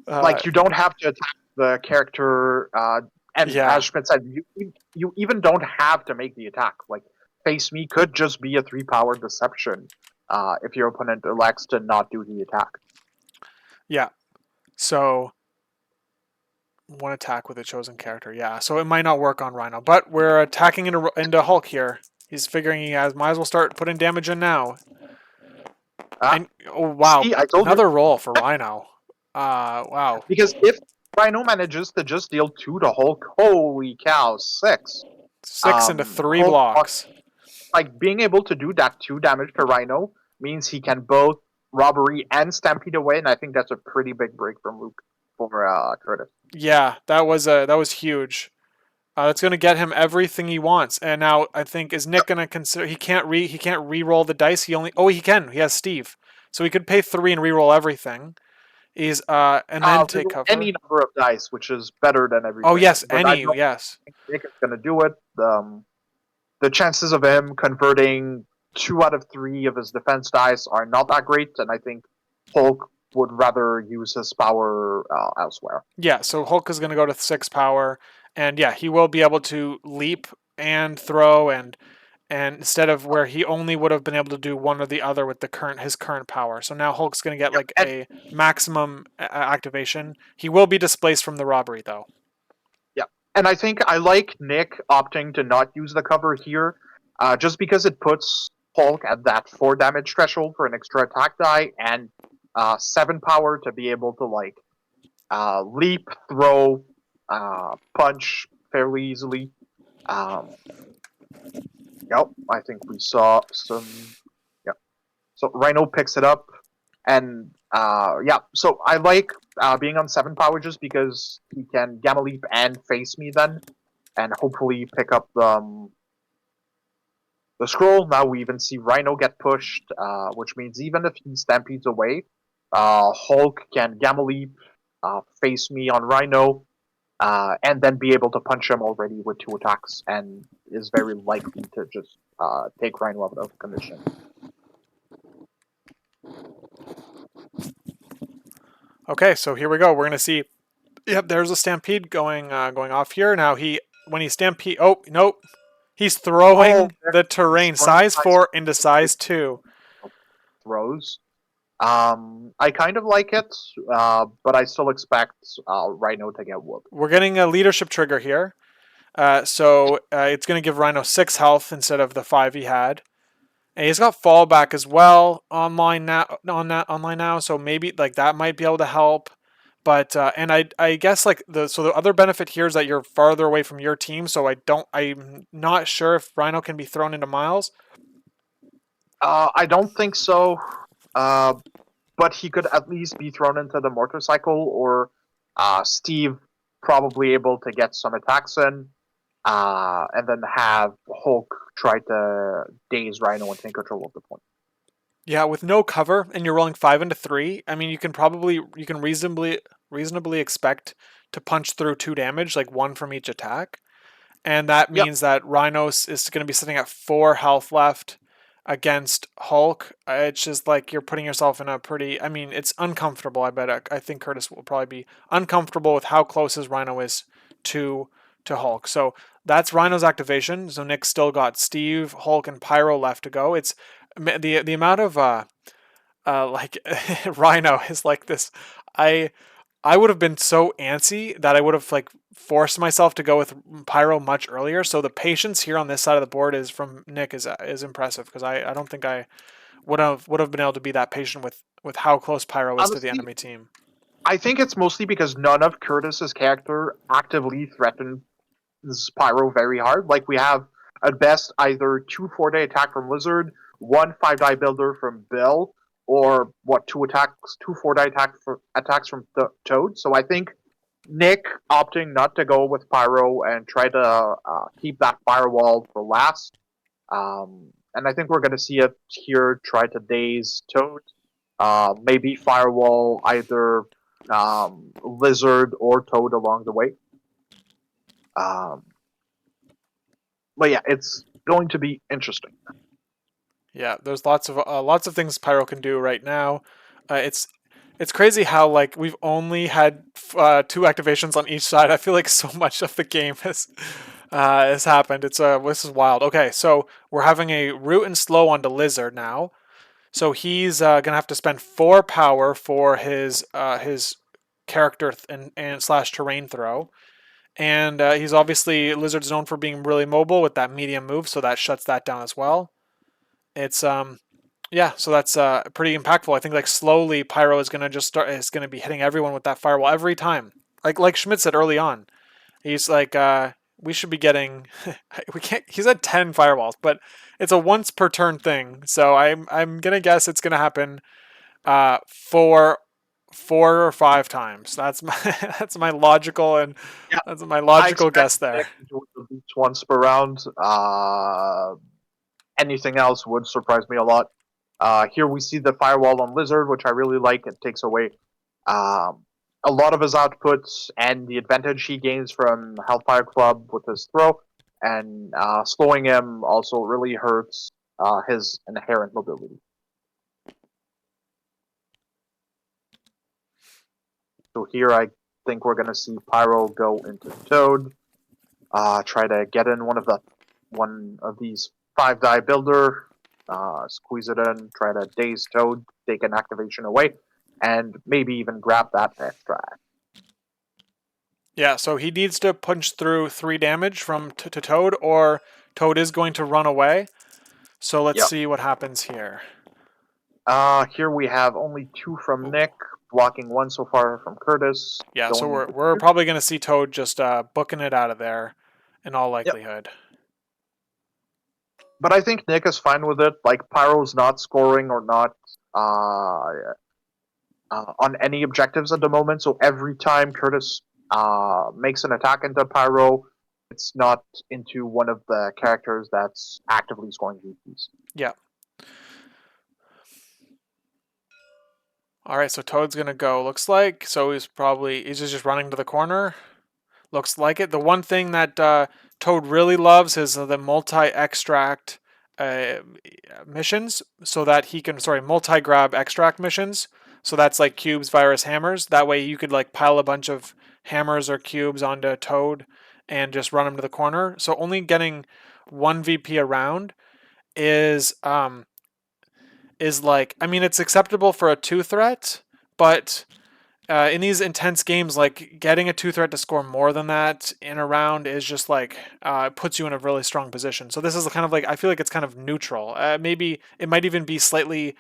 Uh, Like you don't have to attack the character, and yeah, as Schmidt said, you even don't have to make the attack. Like Face Me could just be a 3 power deception if your opponent elects to not do the attack. yeah. So one attack with a chosen character. Yeah, so it might not work on Rhino, but we're attacking into Hulk here. He's figuring he has might as well start putting damage in now. Uh, And oh wow, See, I told you. another roll for Rhino. Wow, Because if Rhino manages to just deal 2 to Hulk, holy cow, 6. 6 into 3 Hulk, blocks. like being able to do that 2 damage to Rhino means he can both robbery and stampede away, and I think that's a pretty big break from Luke for Kurtis. Yeah, that was huge. That's gonna get him everything he wants. And now I think is Nick gonna consider he can't re-roll the dice. He can. He has Steve, so he could pay 3 and re-roll everything. He's and then take Any cover. number of dice, which is better than Oh everything. yes, But I any don't yes. think Nick is going to do it. The chances of him converting 2 out of 3 of his defense dice are not that great, and I think Hulk would rather use his power elsewhere. Yeah, so Hulk is going to go to 6 power, and yeah, he will be able to leap and throw, and instead of where he only would have been able to do one or the other with his current power. So now Hulk's going to get Yep. like a maximum activation. He will be displaced from the robbery though. Yeah, and I think I like Nick opting to not use the cover here, just because it puts Hulk at that 4 damage threshold for an extra attack die and 7 power to be able to like leap, throw, punch fairly easily. Um, yep, I think we saw some. Yep. So Rhino picks it up, and yeah. So I like being on 7 power just because he can gamma leap and face me then, and hopefully pick up the scroll. Now we even see Rhino get pushed, which means even if he stampedes away, Hulk can gamma leap, face me on Rhino, and then be able to punch him already with 2 attacks, and is very likely to just take Rhino out of commission. Okay, so here we go. We're going to see. Yep, there's a stampede going off here. Now when he stampede. Oh nope, he's throwing the terrain size 4 into size 2. Throws. I kind of like it, but I still expect Rhino to get whooped. We're getting a leadership trigger here. So it's going to give Rhino 6 health instead of the 5 he had. And he's got fallback as well online now. So maybe like that might be able to help. But and I guess like the other benefit here is that you're farther away from your team, so I'm not sure if Rhino can be thrown into Miles. I don't think so. Uh, but he could at least be thrown into the motorcycle, or Steve probably able to get some attacks in, and then have Hulk try to daze Rhino and take control of the point. Yeah, with no cover and you're rolling 5 into 3, I mean you can reasonably expect to punch through 2 damage, like 1 from each attack. And that Yep. means that Rhinos is going to be sitting at 4 health left against Hulk. It's just like you're putting yourself in a pretty. I mean, it's uncomfortable. I bet. I think Kurtis will probably be uncomfortable with how close his Rhino is to Hulk. So that's Rhino's activation. So Nick still got Steve, Hulk, and Pyro left to go. It's the amount of like Rhino is like this. I I would have been so antsy that I would have like forced myself to go with Pyro much earlier. So the patience here on this side of the board is from Nick is impressive because I don't think I would have been able to be that patient with how close Pyro is to the Honestly, enemy team. I think it's mostly because none of Curtis's character actively threatens Pyro very hard. Like we have at best either 2 4-day attack from Lizard, 1 5-die builder from Bill, or what 2 4-die attacks from Toad. So I think Nick opting not to go with Pyro and try to keep that firewall for last. And I think we're going to see it here try to daze Toad. Maybe firewall either Lizard or Toad along the way. Um, but yeah, it's going to be interesting. Yeah, there's lots of things Pyro can do right now. It's crazy how like we've only had 2 activations on each side. I feel like so much of the game has happened. This is wild. Okay, so we're having a root and slow onto Lizard now. So he's gonna have to spend 4 power for his character and slash terrain throw. And he's obviously Lizard's known for being really mobile with that medium move, so that shuts that down as well. It's yeah, so that's pretty impactful. I think like slowly Pyro is gonna be hitting everyone with that firewall every time. Like Schmidt said early on, he's like we should be getting we can't. He's at 10 firewalls, but it's a once per turn thing. So I'm gonna guess it's gonna happen for 4 or 5 times. That's my logical and Yeah, that's my I logical expect guess there. Nick to do it at least once per round. Anything else would surprise me a lot. Here we see the firewall on Lizard, which I really like. It takes away um, a lot of his outputs and the advantage he gains from Hellfire Club with his throw, and slowing him also really hurts his inherent mobility. So here I think we're going to see Pyro go into Toad, try to get in one of these 5-die builder, squeeze it in, try to daze Toad, take an activation away, and maybe even grab that extract. Yeah, so he needs to punch through 3 damage from to Toad, or Toad is going to run away. So let's Yep. see what happens here. Here we have only 2 from Nick, blocking 1 so far from Kurtis. Yeah, so Going we're into probably going to see Toad just booking it out of there, in all Yep. likelihood. But I think Nick is fine with it. Like Pyro's not scoring or not uh, on any objectives at the moment. So every time Kurtis makes an attack into Pyro, it's not into one of the characters that's actively scoring GPs. Yeah. All right, so Toad's gonna go. Looks like so he's just running to the corner. Looks like it. The one thing that Toad really loves is the multi-extract missions, so that he can multi-grab extract missions. So that's like cubes, virus, hammers. That way you could like pile a bunch of hammers or cubes onto Toad and just run him to the corner. So only getting 1 VP around is like, I mean, it's acceptable for a 2 threat, but in these intense games, like getting a 2 threat to score more than that in a round is just like puts you in a really strong position. So this is kind of like, I feel like it's kind of neutral. Maybe it might even be slightly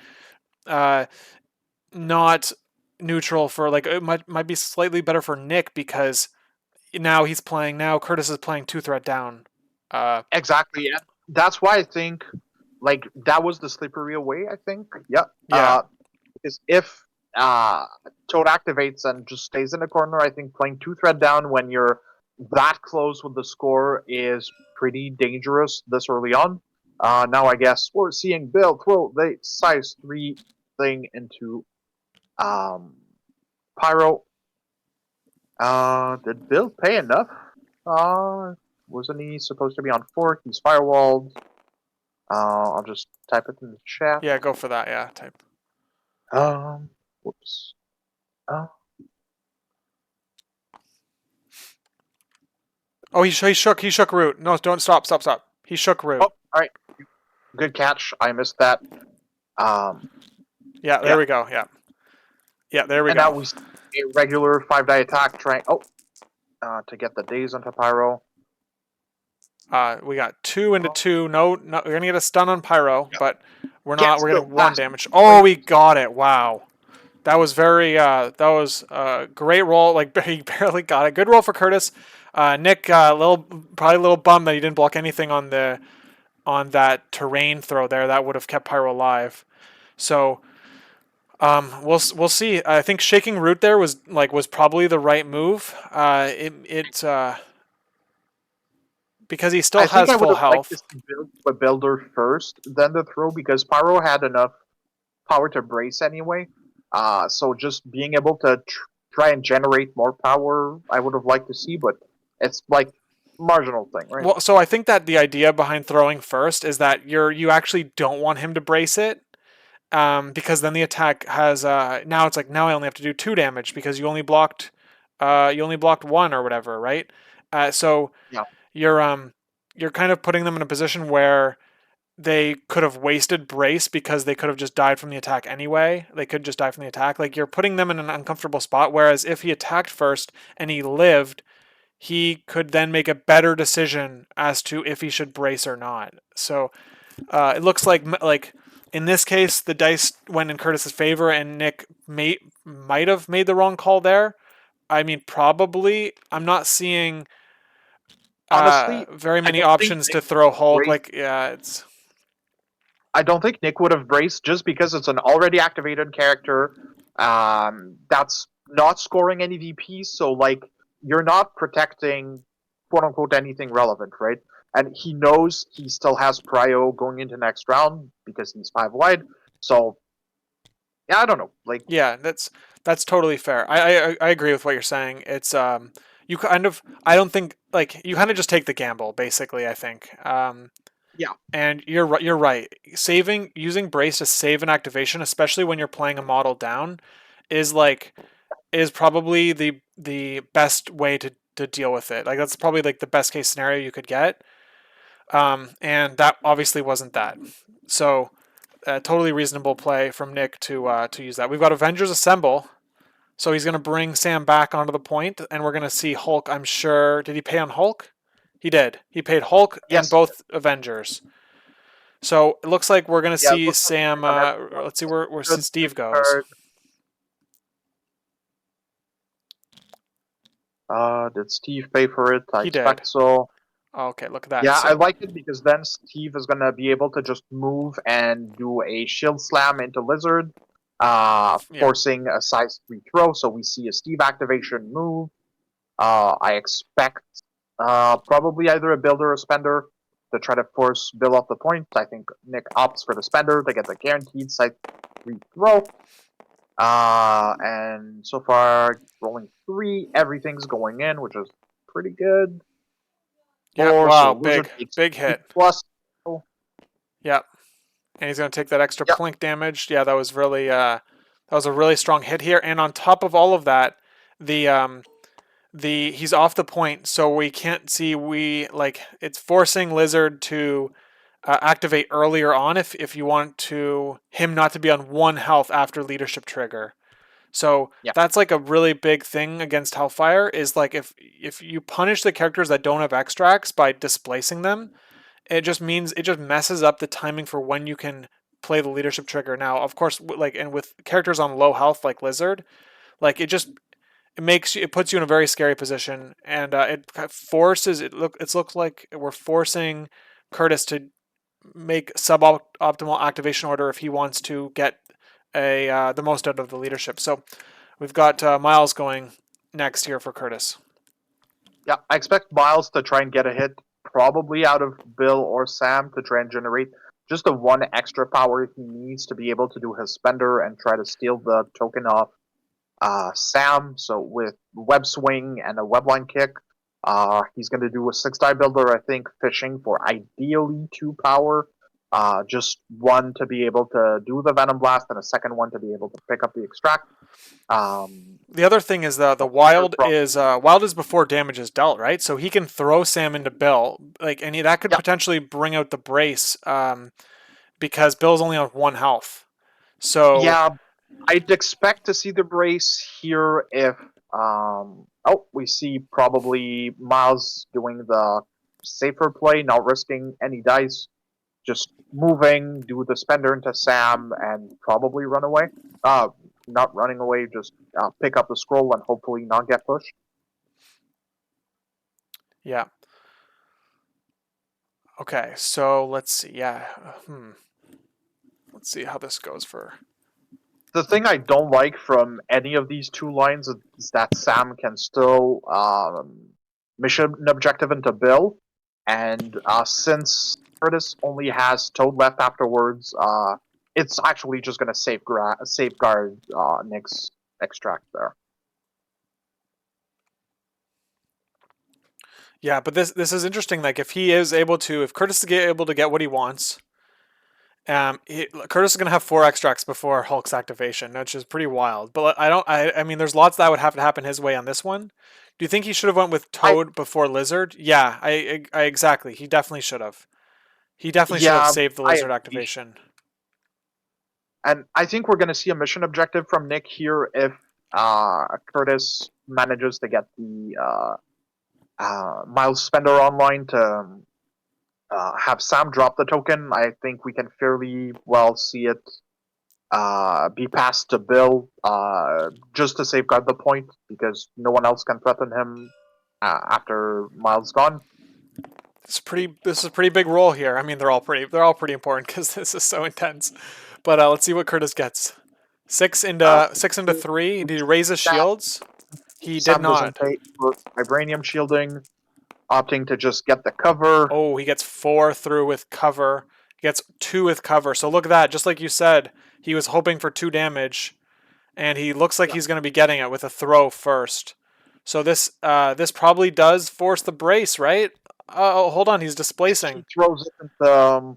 not neutral for like it might be slightly better for Nick because now Kurtis is playing two threat down. Exactly. And that's why I think like that was the slippery away. I think. Yeah. Yeah, Is if Toad activates and just stays in the corner, I think playing two threat down when you're that close with the score is pretty dangerous this early on. Now I guess we're seeing Bill throw the size 3 thing into um, Pyro. Did Bill pay enough? Wasn't he supposed to be on 4? He's firewalled. I'll just type it in the chat. yeah, go for that. Yeah, type. Whoops. Uh, Oh, he shook root. No, don't stop. He shook root. all right. Good catch. I missed that. Yeah, there we go. Yeah. Yeah, there we and go. now we see a regular 5-die attack trying. To get the days onto Pyro. We got 2 into 2. No, we're gonna get a stun on Pyro, but we're not. We're getting 1 damage. Oh, we got it! Wow, that was very. That was a great roll. Like he barely got it. Good roll for Kurtis. Nick, probably a little bummed that he didn't block anything on that terrain throw there. That would have kept Pyro alive. So. We'll see. I think shaking root there was probably the right move. Because he still has full health. I think I would have liked to see build a builder first, then the throw, because Pyro had enough power to brace anyway. So just being able to try and generate more power, I would have liked to see, but it's like marginal thing, right? Well, so I think that the idea behind throwing first is that you actually don't want him to brace it. Because then the attack has now it's like now I only have to do 2 damage because you only blocked 1 or whatever, right? So yeah. You're kind of putting them in a position where they could have wasted brace because they could have just died from the attack anyway. They could just die from the attack. Like you're putting them in an uncomfortable spot. Whereas if he attacked first and he lived, he could then make a better decision as to if he should brace or not. So it looks like in this case, the dice went in Kurtis's favor, and Nick might have made the wrong call there. I mean, probably. I'm not seeing Honestly, very many options to throw Hulk. Like, yeah, it's. I don't think Nick would have braced just because it's an already activated character. That's not scoring any VPs, so like you're not protecting quote unquote anything relevant, right? And he knows he still has prio going into next round because he's 5 wide. So yeah, I don't know. Like Yeah, that's totally fair. I agree with what you're saying. It's you kind of I don't think like you kind of just take the gamble basically. I think. Yeah. And you're right. Using brace to save an activation, especially when you're playing a model down, is probably the best way to deal with it. Like that's probably like the best case scenario you could get. And that obviously wasn't that. So, totally reasonable play from Nick to use that. We've got Avengers assemble. So he's going to bring Sam back onto the point, and we're going to see Hulk, I'm sure. Did he pay on Hulk? He did. He paid Hulk and both Avengers. So it looks like we're going to see Sam. Let's see where Steve goes. Did Steve pay for it? I expect so. Oh, okay, look at that. Yeah, I like it because then Steve is going to be able to just move and do a shield slam into Lizard, forcing a size 3 throw. So we see a Steve activation move. I expect probably either a builder or a spender to try to force Bill off the point. I think Nick opts for the spender to get the guaranteed size 3 throw. And so far, rolling 3, everything's going in, which is pretty good. Yeah, wow, big hit. Plus. Yep. And he's going to take that extra plink damage. Yeah, that was really that was a really strong hit here. And on top of all of that, he's off the point, so we can't see it's forcing Lizard to activate earlier on if you want him not to be on 1 health after leadership trigger. So that's like a really big thing against Hellfire is like if you punish the characters that don't have extracts by displacing them, it just messes up the timing for when you can play the leadership trigger. Now, of course, and with characters on low health like Lizard, Like it puts you in a very scary position, and it forces it looks like we're forcing Kurtis to make suboptimal activation order if he wants to get the most out of the leadership. So we've got Miles going next here for Kurtis. Yeah, I expect Miles to try and get a hit, probably out of Bill or Sam, to try and generate just the one extra power he needs to be able to do his spender and try to steal the token off Sam. So with web swing and a webline kick, he's going to do a 6-die builder, I think, fishing for ideally 2 power. Just one to be able to do the Venom Blast and a second one to be able to pick up the extract. The other thing is the wild is before damage is dealt, right? So he can throw Sam into Bill, like, and that could potentially bring out the brace, because Bill's only on 1 health. So yeah, I'd expect to see the brace here if we see probably Miles doing the safer play, not risking any dice, just moving, do the spender into Sam, and probably run away. Not running away, just pick up the scroll and hopefully not get pushed. yeah. Okay, so let's see. Yeah. Let's see how this goes for. The thing I don't like from any of these 2 lines is that Sam can still mission objective into Bill, and since Kurtis only has Toad left afterwards, it's actually just going to safeguard Nick's extract there. Yeah, but this is interesting. Like, if Kurtis is able to get what he wants, Kurtis is gonna have 4 extracts before Hulk's activation, which is pretty wild. But I mean, there's lots that would have to happen his way on this one. Do you think he should have went with Toad before Lizard? Yeah, I exactly. He definitely should have. He definitely should have saved the Lizard activation. And I think we're going to see a mission objective from Nick here if Kurtis manages to get the Miles Spender online to have Sam drop the token. I think we can fairly well see it be passed to Bill just to safeguard the point, because no one else can threaten him after Miles gone. This is a pretty big roll here. I mean, they're all pretty important because this is so intense. But let's see what Kurtis gets. 6 into 3. Did he raise his shields? He Sam did not. Doesn't pay for vibranium shielding, opting to just get the cover. Oh, he gets 4 through with cover. He gets 2 with cover. So look at that. Just like you said, he was hoping for 2 damage, and he looks like he's going to be getting it with a throw first. So this probably does force the brace, right? Oh, hold on. He's displacing. He throws it into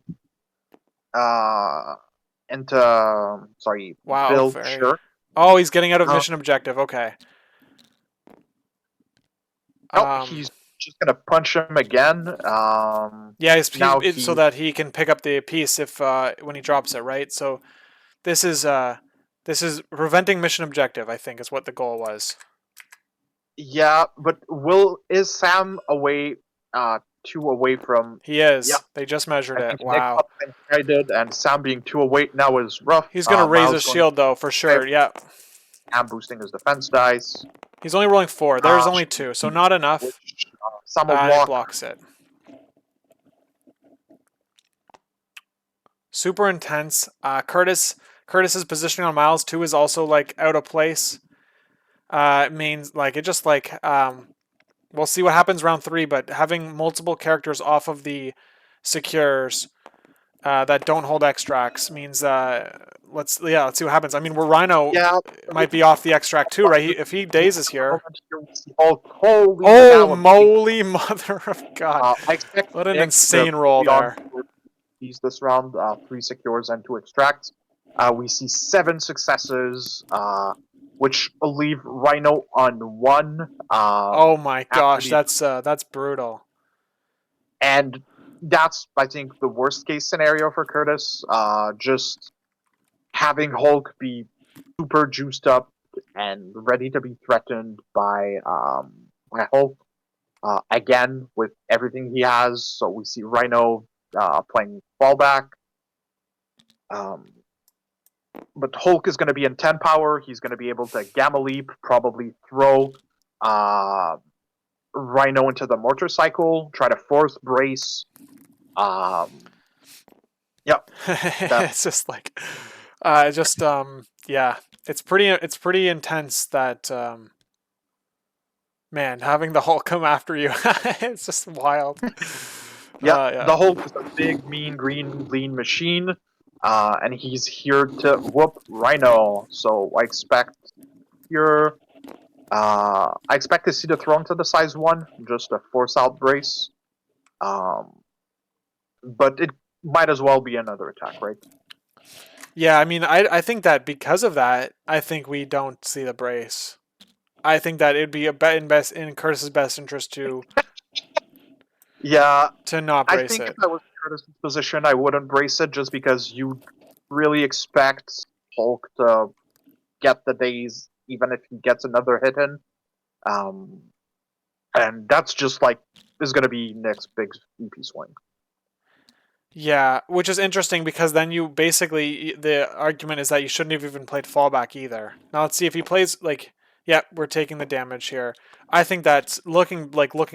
Wow. Sure. Oh, he's getting out of mission objective. Okay. He's just gonna punch him again. Yeah, so that he can pick up the piece if when he drops it, right? So this is preventing mission objective, I think, is what the goal was. Yeah, but is Sam away 2 away from? He is. Yeah. They just measured it. Wow. I did, and Sam being 2 away now is rough. He's gonna raise his shield though, for sure. Yeah. Sam boosting his defense dice. He's only rolling 4. There's only 2, so not enough. Sam will blocks it. Super intense. Kurtis's positioning on Miles 2 is also like out of place. It means like it just like we'll see what happens round 3, but having multiple characters off of the secures that don't hold extracts means let's see what happens. I mean, Rhino might be off the extract too, right? If he dazes here. Oh, moly mother of God. What an insane roll there. He's this round, 3 secures and 2 extracts. We see 7 successes, which will leave Rhino on 1. Oh my gosh, that's brutal. And that's, I think, the worst case scenario for Kurtis. Just having Hulk be super juiced up and ready to be threatened by Hulk again with everything he has. So we see Rhino playing fallback. but Hulk is going to be in 10 power. He's going to be able to Gamma Leap, probably throw uh, Rhino into the Mortar Cycle, try to force Brace. Yep, that It's just like, just yeah, it's pretty intense that man, having the Hulk come after you, it's just wild. Yep, Yeah. the Hulk is a big, mean, green, lean machine, and he's here to whoop Rhino. So I expect to see the thrown to the size 1, just a force out Brace. Um, but it might as well be another attack, right? Yeah, I mean, I think that because of that, I think we don't see the brace. I think that it'd be a bet in Curtis's best interest Yeah, to not I brace think if it. I was in Curtis's position, I wouldn't brace it just because you really expect Hulk to get the days, even if he gets another hit in. Um, and that's just like is going to be Nick's big EP swing. Yeah, which is interesting because then you basically the argument is that you shouldn't have even played fallback either. Now let's see if he plays like yeah, we're taking the damage here. I think that's looking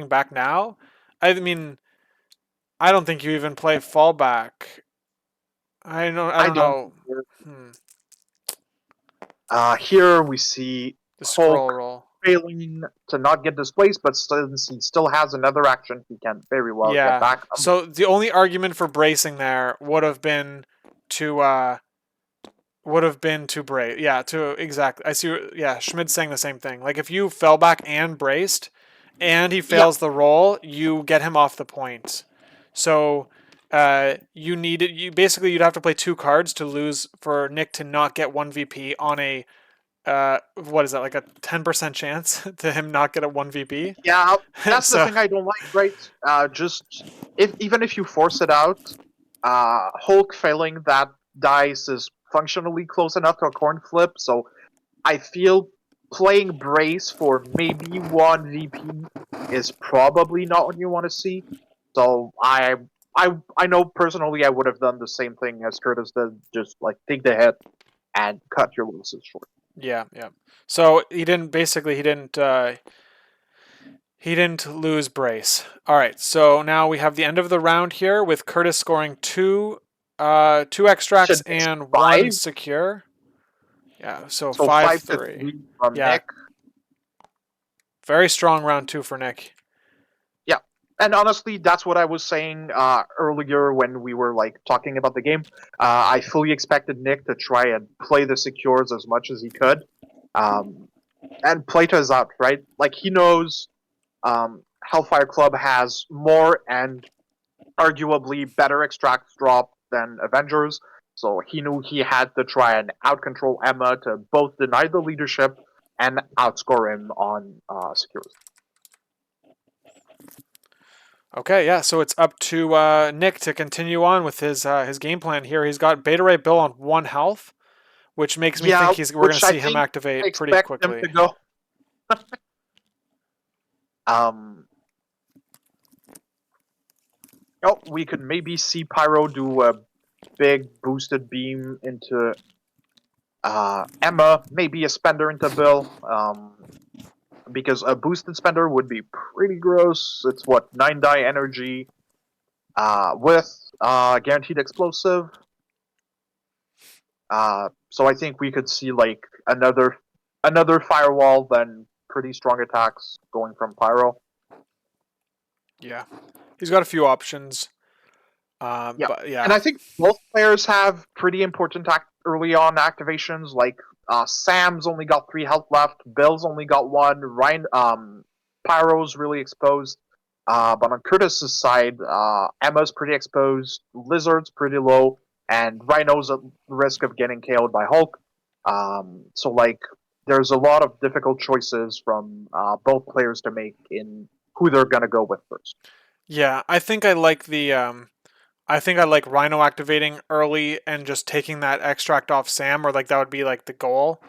back now. I mean, I don't think you even play fallback. I I don't don't. know. Hmm. Here we see The scroll Hulk roll. failing to not get displaced, but since he still has another action, he can very well get Yeah. back. So the only argument for bracing there to would have been to brace. Yeah, to exactly. I see. Yeah, Schmidt's saying the same thing. Like if you fell back and braced, and he Yeah, fails the roll, you get him off the point. So, you basically you'd have to play 2 cards to lose for Nick to not get 1 VP on a what is that like a 10% chance to him not get a 1 VP? yeah. That's the So thing I don't like, right? Just if even if you force it out, Hulk failing that dice is functionally close enough to a coin flip. So I feel playing brace for maybe 1 VP is probably not what you want to see. So I know personally I would have done the same thing as Curtis did, just like take the hit and cut your losses short. yeah. So he didn't lose brace. All right, so now we have the end of the round here with Curtis scoring two extracts Should next and one 5, secure. Yeah, so so five 5 to three. 3 from Yeah, Nick. very strong round 2 for Nick. Yeah. And honestly, that's what I was saying earlier when we were like talking about the game. I fully expected Nick to try and play the secures as much as he could. Um, and Plato is out, right? Like he knows Hellfire Club has more and arguably better extracts drop than Avengers, so he knew he had to try and outcontrol Emma to both deny the leadership and outscore him on secures. Okay, yeah, so it's up to Nick to continue on with his game plan here. He's got Beta Ray Bill on 1 health, which makes me Yeah, think we're going to which I see him think I activate pretty expect him quickly. to go. um, oh, we could maybe see Pyro do a big boosted beam into Emma, maybe a spender into Bill. Because a boosted spender would be pretty gross. It's what 9 die energy with guaranteed explosive. So I think we could see like another firewall, then pretty strong attacks going from Pyro. Yeah, he's got a few options. Yeah, But yeah, and I think both players have pretty important early on activations. Like Sam's only got 3 health left, Bill's only got 1. Ryan, Pyro's really exposed. But on Curtis's side, Emma's pretty exposed, Lizard's pretty low, and Rhino's at risk of getting KO'd by Hulk. So like, there's a lot of difficult choices from both players to make in who they're gonna go with first. yeah, I think I like Rhino activating early and just taking that extract off Sam, or like that would be like the goal,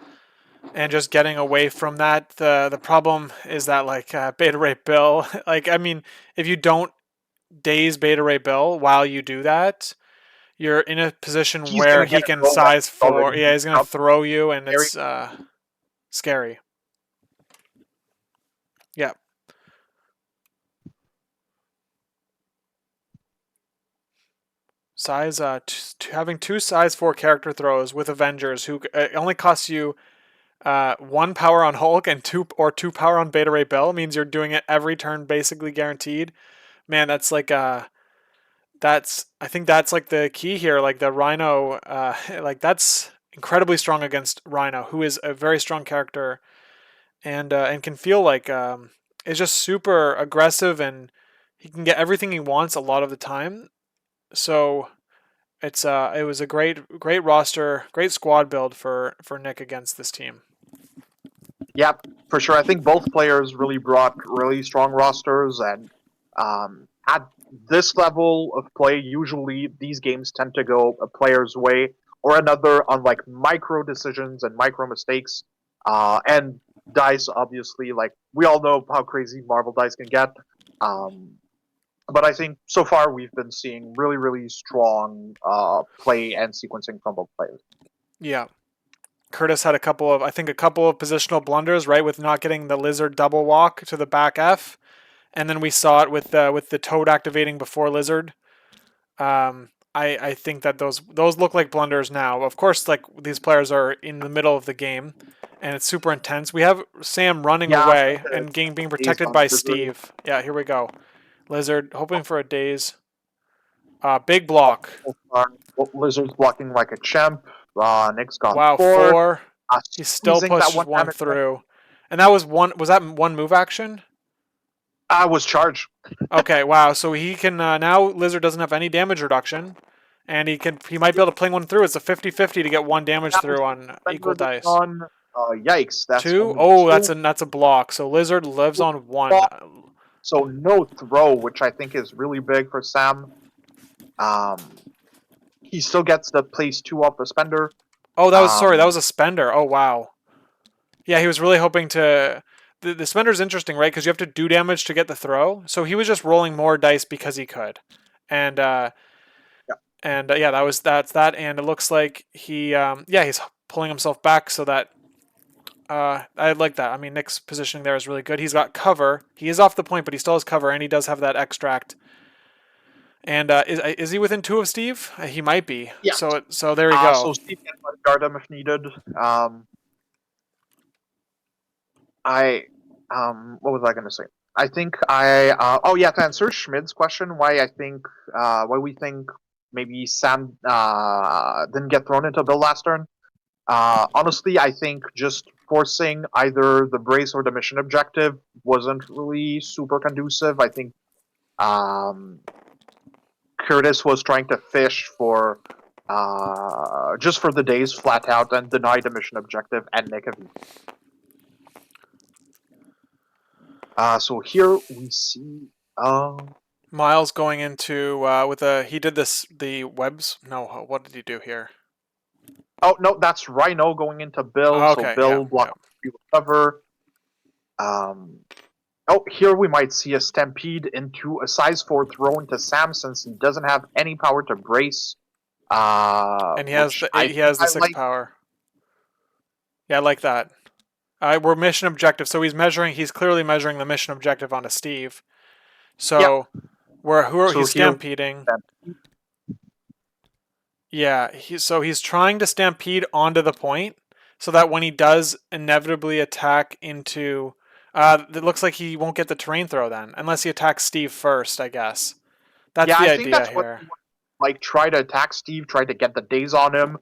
and just getting away from that. The problem is that like Beta Ray Bill, like I mean, if you don't daze Beta Ray Bill while you do that, you're in a position He's where gonna he get it can going. size Already for. Yeah, he's gonna up. throw you, and Scary. it's scary. Yeah. Size having two size 4 character throws with Avengers who it only costs you 1 power on Hulk and 2 power on Beta Ray Bill means you're doing it every turn basically guaranteed. Man, that's like I think that's like the key here. Like the Rhino, like that's incredibly strong against Rhino, who is a very strong character and can feel like is just super aggressive and he can get everything he wants a lot of the time. So it was a great roster, great squad build for Nick against this team. Yeah, for sure. I think both players really brought really strong rosters, and at this level of play, usually these games tend to go a player's way or another on like micro decisions and micro mistakes. And dice, obviously, like we all know how crazy Marvel dice can get. Um, but I think so far we've been seeing really strong play and sequencing from both players. Yeah. Kurtis had a couple of positional blunders, right, with not getting the lizard double walk to the back F, and then we saw it with the toad activating before lizard. I think that those look like blunders now. Of course, like these players are in the middle of the game, and it's super intense. We have Sam running Yeah, away and being based protected on by Lizard. Steve. Yeah, here we go. Lizard hoping for a daze. Big block. Lizard's blocking like a champ. Nick's gone Wow, 4. 4. He still Squeezing that pushes one one damage. through. And that was one. Was that one move action? I was charged. Okay, wow. So he can now Lizard doesn't have any damage reduction, and he might be able to pling one through. It's a 50-50 to get one damage That was through on equal Defender dice. on. Yikes! That's 2. only Oh, 2. that's a block. So Lizard lives on 1. So no throw, which I think is really big for Sam. He still gets the place 2 off the spender. Oh, that was a spender. Oh wow. Yeah, he was really hoping to. The spender's interesting, right? Because you have to do damage to get the throw. So he was just rolling more dice because he could, and Yeah. yeah, that's that. And it looks like he's pulling himself back so that I like that. I mean, Nick's positioning there is really good. He's got cover. He is off the point, but he still has cover, and he does have that extract. And is he within 2 of Steve? He might be. Yeah. So there you go. So Steve can guard him if needed. What was I going to say? I think to answer Schmid's question, why we think maybe Sam didn't get thrown into Bill last turn. Honestly, I think just forcing either the brace or the mission objective wasn't really super conducive. I think Kurtis was trying to fish for just for the days flat out and deny the mission objective and Nick. So here we see Miles going into he did the webs. No, what did he do here? Oh no, that's Rhino going into Bill. Oh, okay, So Bill block recover. Here we might see a stampede into a size 4 throw into Sam since he doesn't have any power to brace. And he has the 6 power. Yeah, I like that. We're mission objective, so he's clearly measuring the mission objective onto Steve. So he's stampeding. Yeah, he's trying to stampede onto the point so that when he does inevitably attack into it looks like he won't get the terrain throw then, unless he attacks Steve first, I guess. That's the idea here. Like try to attack Steve, try to get the daze on him.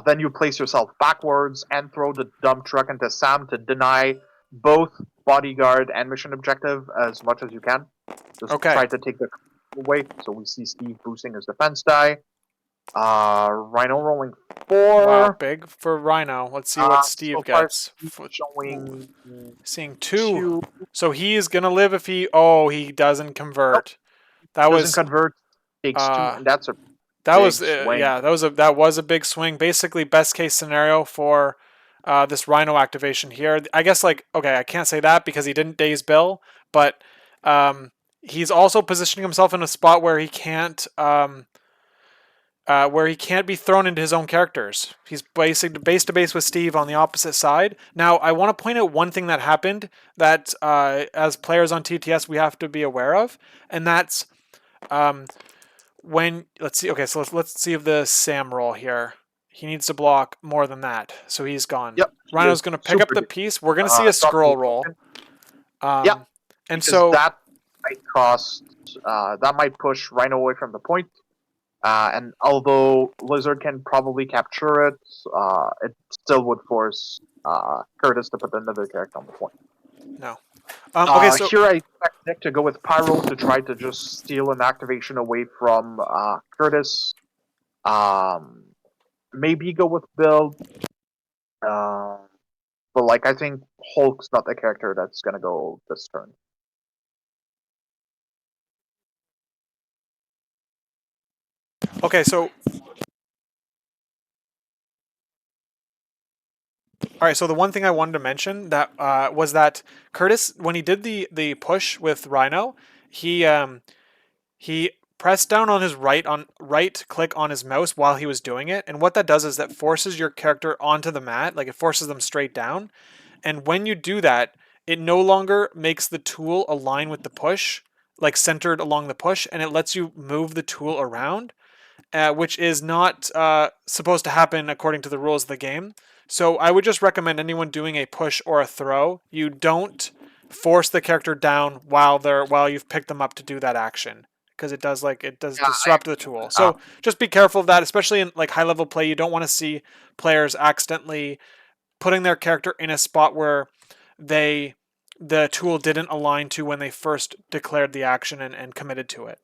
Then you place yourself backwards and throw the dump truck into Sam to deny both bodyguard and mission objective as much as you can. Just try to take the away. So we see Steve boosting his defense die. Rhino rolling 4. Wow, big for Rhino. Let's see what Steve gets. Seeing 2. So he's gonna live if he doesn't convert. Nope. Doesn't convert. Takes 2, and that's a that was a big swing. Basically, best case scenario for this Rhino activation here. I guess I can't say that because he didn't daze Bill, but he's also positioning himself in a spot where he can't where he can't be thrown into his own characters. He's basically base to base with Steve on the opposite side. Now, I want to point out one thing that happened that as players on TTS we have to be aware of, and that's when let's see. Okay, so let's see if the Sam roll here. He needs to block more than that, so he's gone. Yep. Rhino's going to pick up the piece. We're going to see a Drop the scroll roll. Yeah, And because so that might cost, that might push Rhino away from the point. And although Lizard can probably capture it, it still would force Kurtis to put another character on the point. no. Okay, so here I expect Nick to go with Pyro to try to just steal an activation away from Kurtis. Maybe go with Bill. But like I think Hulk's not the character that's gonna go this turn. okay, so all right, so the one thing I wanted to mention that was that Kurtis, when he did the push with Rhino, he pressed down on his right click on his mouse while he was doing it, and what that does is that forces your character onto the mat, like it forces them straight down. And when you do that, it no longer makes the tool align with the push, like centered along the push, and it lets you move the tool around, which is not supposed to happen according to the rules of the game. So I would just recommend anyone doing a push or a throw, you don't force the character down while you've picked them up to do that action, because it does disrupt the tool. So just be careful of that, especially in like high level play. You don't want to see players accidentally putting their character in a spot where the tool didn't align to when they first declared the action and committed to it.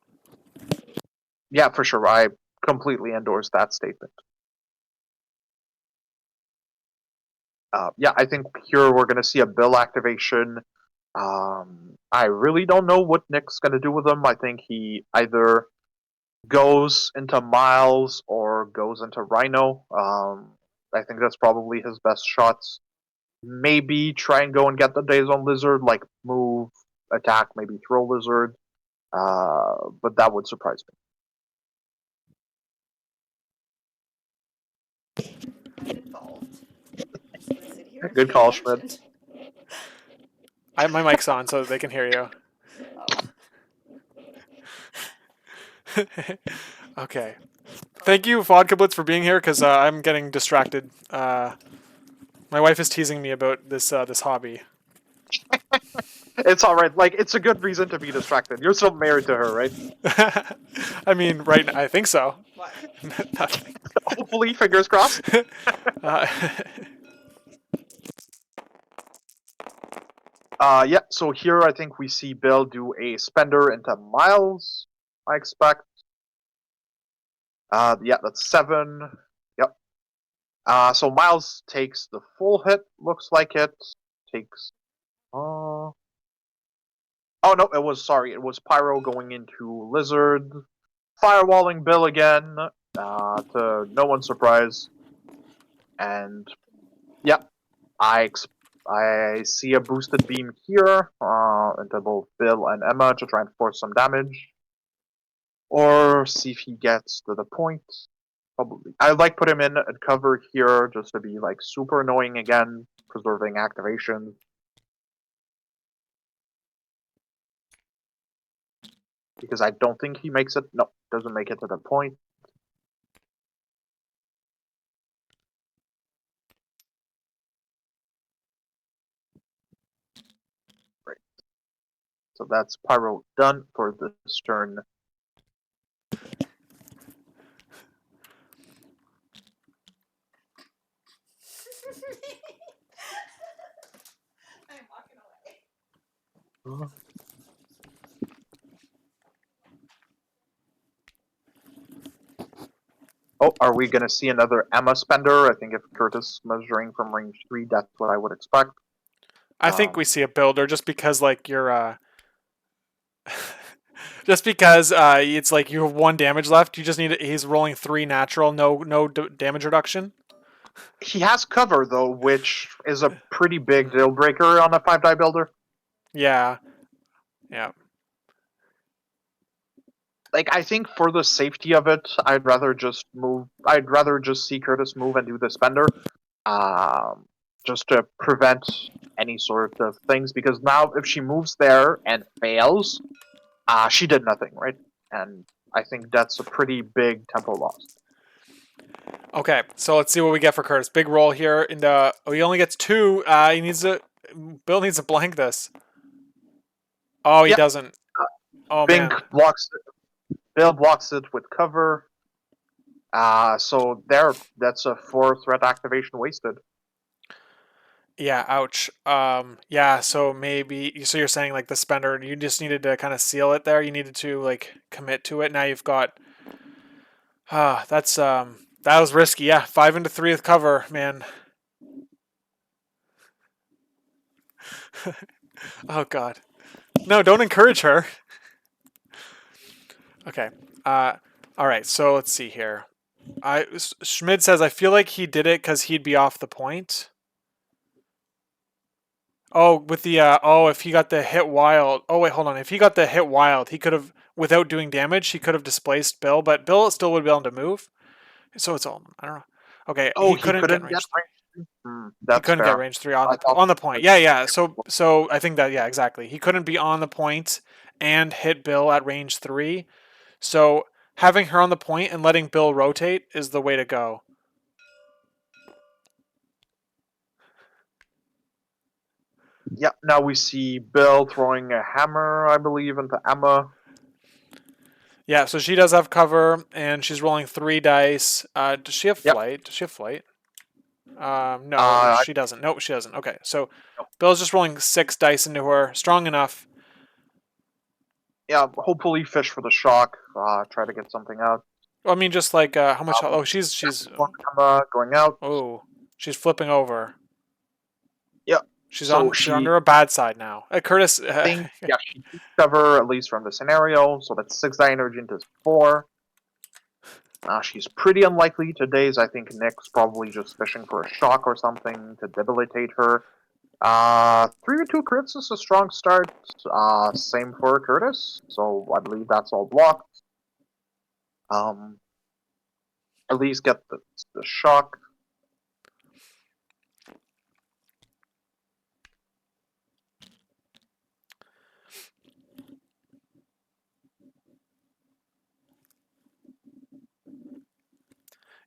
Yeah, for sure. I completely endorse that statement. Yeah, I think here we're going to see a Bill activation. I really don't know what Nick's going to do with him. I think he either goes into Miles or goes into Rhino. I think that's probably his best shots. Maybe try and go and get the Days on Lizard, like move, attack, maybe throw Lizard. But that would surprise me. Good call, Schmidt. My mic's on, so they can hear you. Okay. Thank you, Vodka Blitz, for being here, because I'm getting distracted. My wife is teasing me about this hobby. It's all right. Like, it's a good reason to be distracted. You're still married to her, right? I mean, right now, I think so. Nothing. Hopefully, fingers crossed. Yeah, so here I think we see Bill do a spender into Miles, I expect. Yeah, that's 7. Yep. So Miles takes the full hit, looks like it. Takes... oh no, it was Pyro going into Lizard. Firewalling Bill again, to no one's surprise. And, yeah, I see a boosted beam here into both Bill and Emma to try and force some damage. Or see if he gets to the point. Probably. I like put him in and cover here just to be like super annoying again, preserving activation. Because I don't think he makes it. No, doesn't make it to the point. Right. So that's Pyro done for this turn. I'm walking away. Oh, are we going to see another Emma spender? I think if Kurtis measuring from range 3, that's what I would expect. I think we see a builder just because, like, you're just because it's like you have 1 damage left. You just need he's rolling 3 natural, no damage reduction. He has cover though, which is a pretty big deal breaker on a 5-die builder. Yeah. Yeah. like I think for the safety of it, I'd rather just move. I'd rather just see Kurtis move and do the spender, just to prevent any sort of things. Because now, if she moves there and fails, she did nothing, right? And I think that's a pretty big tempo loss. Okay, so let's see what we get for Kurtis. Big roll here. In the he only gets 2. He needs to. Bill needs to blank this. Oh, he Yep. doesn't. Oh Bink man. blocks it. Bill blocks it with cover. So that's a 4 threat activation wasted. Yeah, ouch. Yeah, so maybe so you're saying like the spender, you just needed to kind of seal it there. You needed to like commit to it. Now you've got that's that was risky. Yeah, 5 into 3 with cover, man. Oh god. No, don't encourage her. Okay. All right, so let's see here. Schmid says I feel like he did it cuz he'd be off the point. Oh, with the if he got the hit wild. Oh wait, hold on. If he got the hit wild, he could have without doing damage, he could have displaced Bill, but Bill still would be able to move. So it's all I don't know. Okay, Oh, he couldn't get get range. range. He That's couldn't get fair. range 3 on I thought the point. Yeah, yeah. So I think that yeah, exactly. He couldn't be on the point and hit Bill at range 3. So having her on the point and letting Bill rotate is the way to go. Yeah, now we see Bill throwing a hammer, I believe, into Emma. Yeah, so she does have cover, and she's rolling 3 dice. Does she have Yep. flight? Does she have flight? No, she doesn't. Nope, she doesn't. Okay, so Bill's just rolling 6 dice into her. Strong enough. Yeah, hopefully fish for the shock. Try to get something out. I mean, just like how much? Oh, she's Emma going out. oh, she's flipping over. Yep. She's So she's under a bad side now. Curtis. I think she can cover at least from the scenario. So that's 6 die energy into 4. She's pretty unlikely today. I think Nick's probably just fishing for a shock or something to debilitate her. 3 with 2 crits is a strong start. Same for Kurtis. So I believe that's all blocked. At least get the shock.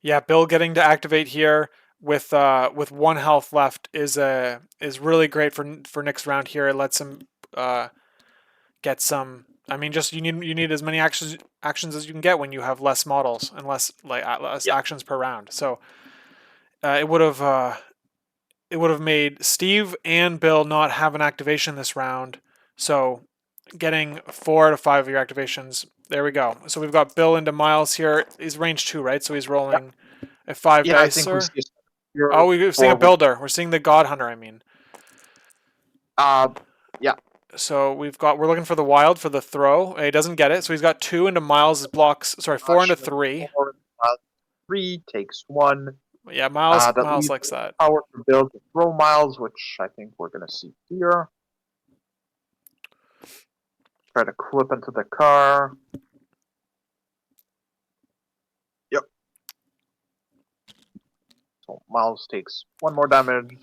Yeah, Bill getting to activate here with 1 health left is really great for Nick's round here. It lets him get some. I mean, just you need as many actions as you can get when you have less models and less actions per round. So it would have made Steve and Bill not have an activation this round. So getting 4 out of 5 of your activations. There we go. So we've got Bill into Miles here. He's range 2, right? So he's rolling a 5 dice. I think we see oh, we're seeing a builder. We're seeing the God Hunter. I mean. Yeah. So we're looking for the wild for the throw. He doesn't get it, so he's got 2 into Miles' blocks. Sorry, 4 into 3. 3 takes 1. Yeah, Miles likes that. Power to build to throw Miles, which I think we're gonna see here. Try to clip into the car. Yep. So Miles takes 1 more damage.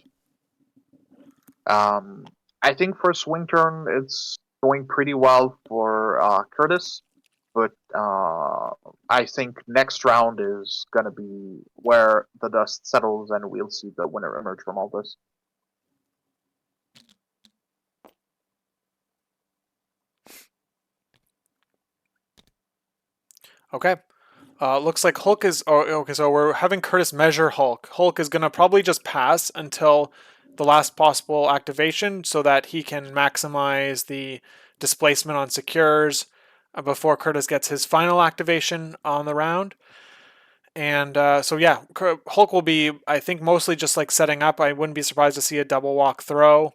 I think for swing turn, it's going pretty well for Kurtis, but I think next round is going to be where the dust settles and we'll see the winner emerge from all this. Okay. Looks like Hulk is... Oh, okay, so we're having Kurtis measure Hulk. Hulk is going to probably just pass until the last possible activation so that he can maximize the displacement on secures before Kurtis gets his final activation on the round. And so yeah, Hulk will be, I think, mostly just like setting up. I wouldn't be surprised to see a double walk throw